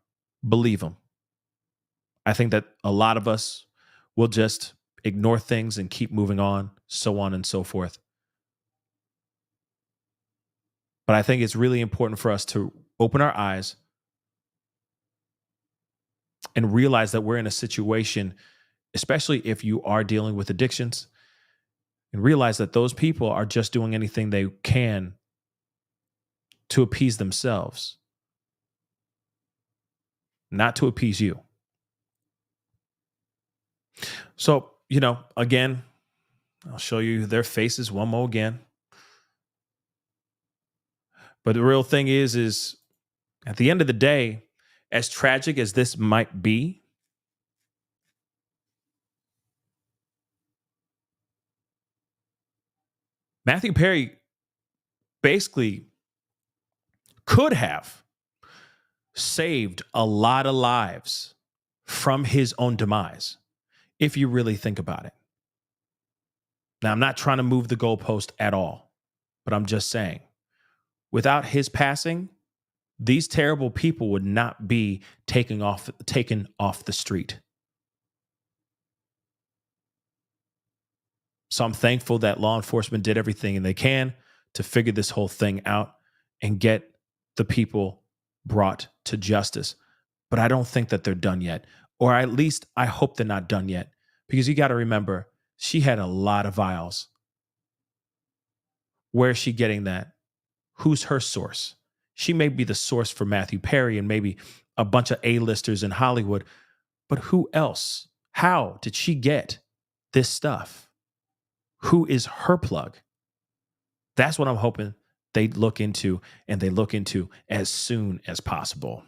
believe them. I think that a lot of us will just ignore things and keep moving on and so forth. But I think it's really important for us to open our eyes and realize that we're in a situation, especially if you are dealing with addictions, and realize that those people are just doing anything they can to appease themselves, not to appease you. So, again, I'll show you their faces one more again. But the real thing is at the end of the day, as tragic as this might be, Matthew Perry basically could have saved a lot of lives from his own demise, if you really think about it. Now, I'm not trying to move the goalpost at all, but I'm just saying, without his passing, these terrible people would not be taken off the street. So I'm thankful that law enforcement did everything they can to figure this whole thing out and get the people brought to justice. But I don't think that they're done yet, or at least I hope they're not done yet, because you got to remember, she had a lot of vials. Where is she getting that? Who's her source? She may be the source for Matthew Perry and maybe a bunch of A-listers in Hollywood, but who else? How did she get this stuff? Who is her plug? That's what I'm hoping they look into, and they look into as soon as possible.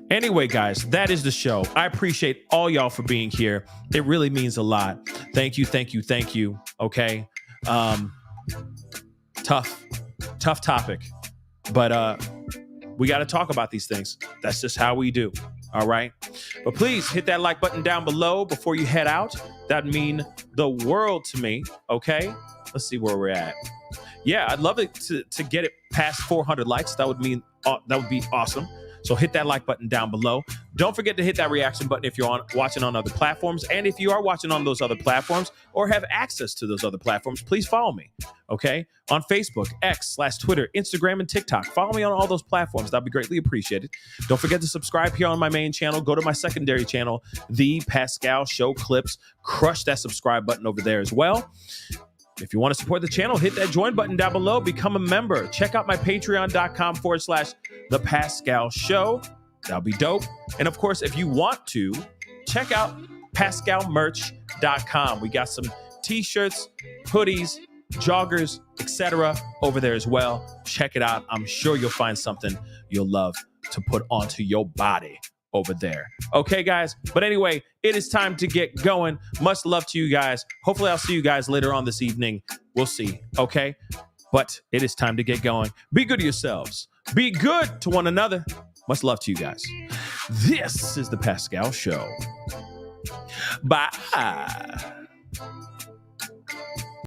Anyway, guys, that is the show. I appreciate all y'all for being here. It really means a lot. Thank you, thank you, thank you. Okay. Tough topic, but we got to talk about these things. That's just how we do. All right. But please hit that like button down below before you head out. That'd mean the world to me. Okay. Let's see where we're at. Yeah, I'd love it to get it past 400 likes. That would be awesome. So hit that like button down below. Don't forget to hit that reaction button if you're watching on other platforms. And if you are watching on those other platforms or have access to those other platforms, please follow me. Okay? On Facebook, X/Twitter, Instagram, and TikTok. Follow me on all those platforms. That'd be greatly appreciated. Don't forget to subscribe here on my main channel. Go to my secondary channel, The Pascal Show Clips. Crush that subscribe button over there as well. If you want to support the channel, hit that join button down below. Become a member. Check out my patreon.com/The Pascal Show. That'll be dope. And of course, if you want to, check out pascalmerch.com. We got some t-shirts, hoodies, joggers, etc. over there as well. Check it out. I'm sure you'll find something you'll love to put onto your body over there. Okay, guys. But anyway, it is time to get going. Much love to you guys. Hopefully, I'll see you guys later on this evening. We'll see. Okay. But it is time to get going. Be good to yourselves. Be good to one another. Much love to you guys. This is The Pascal Show. Bye.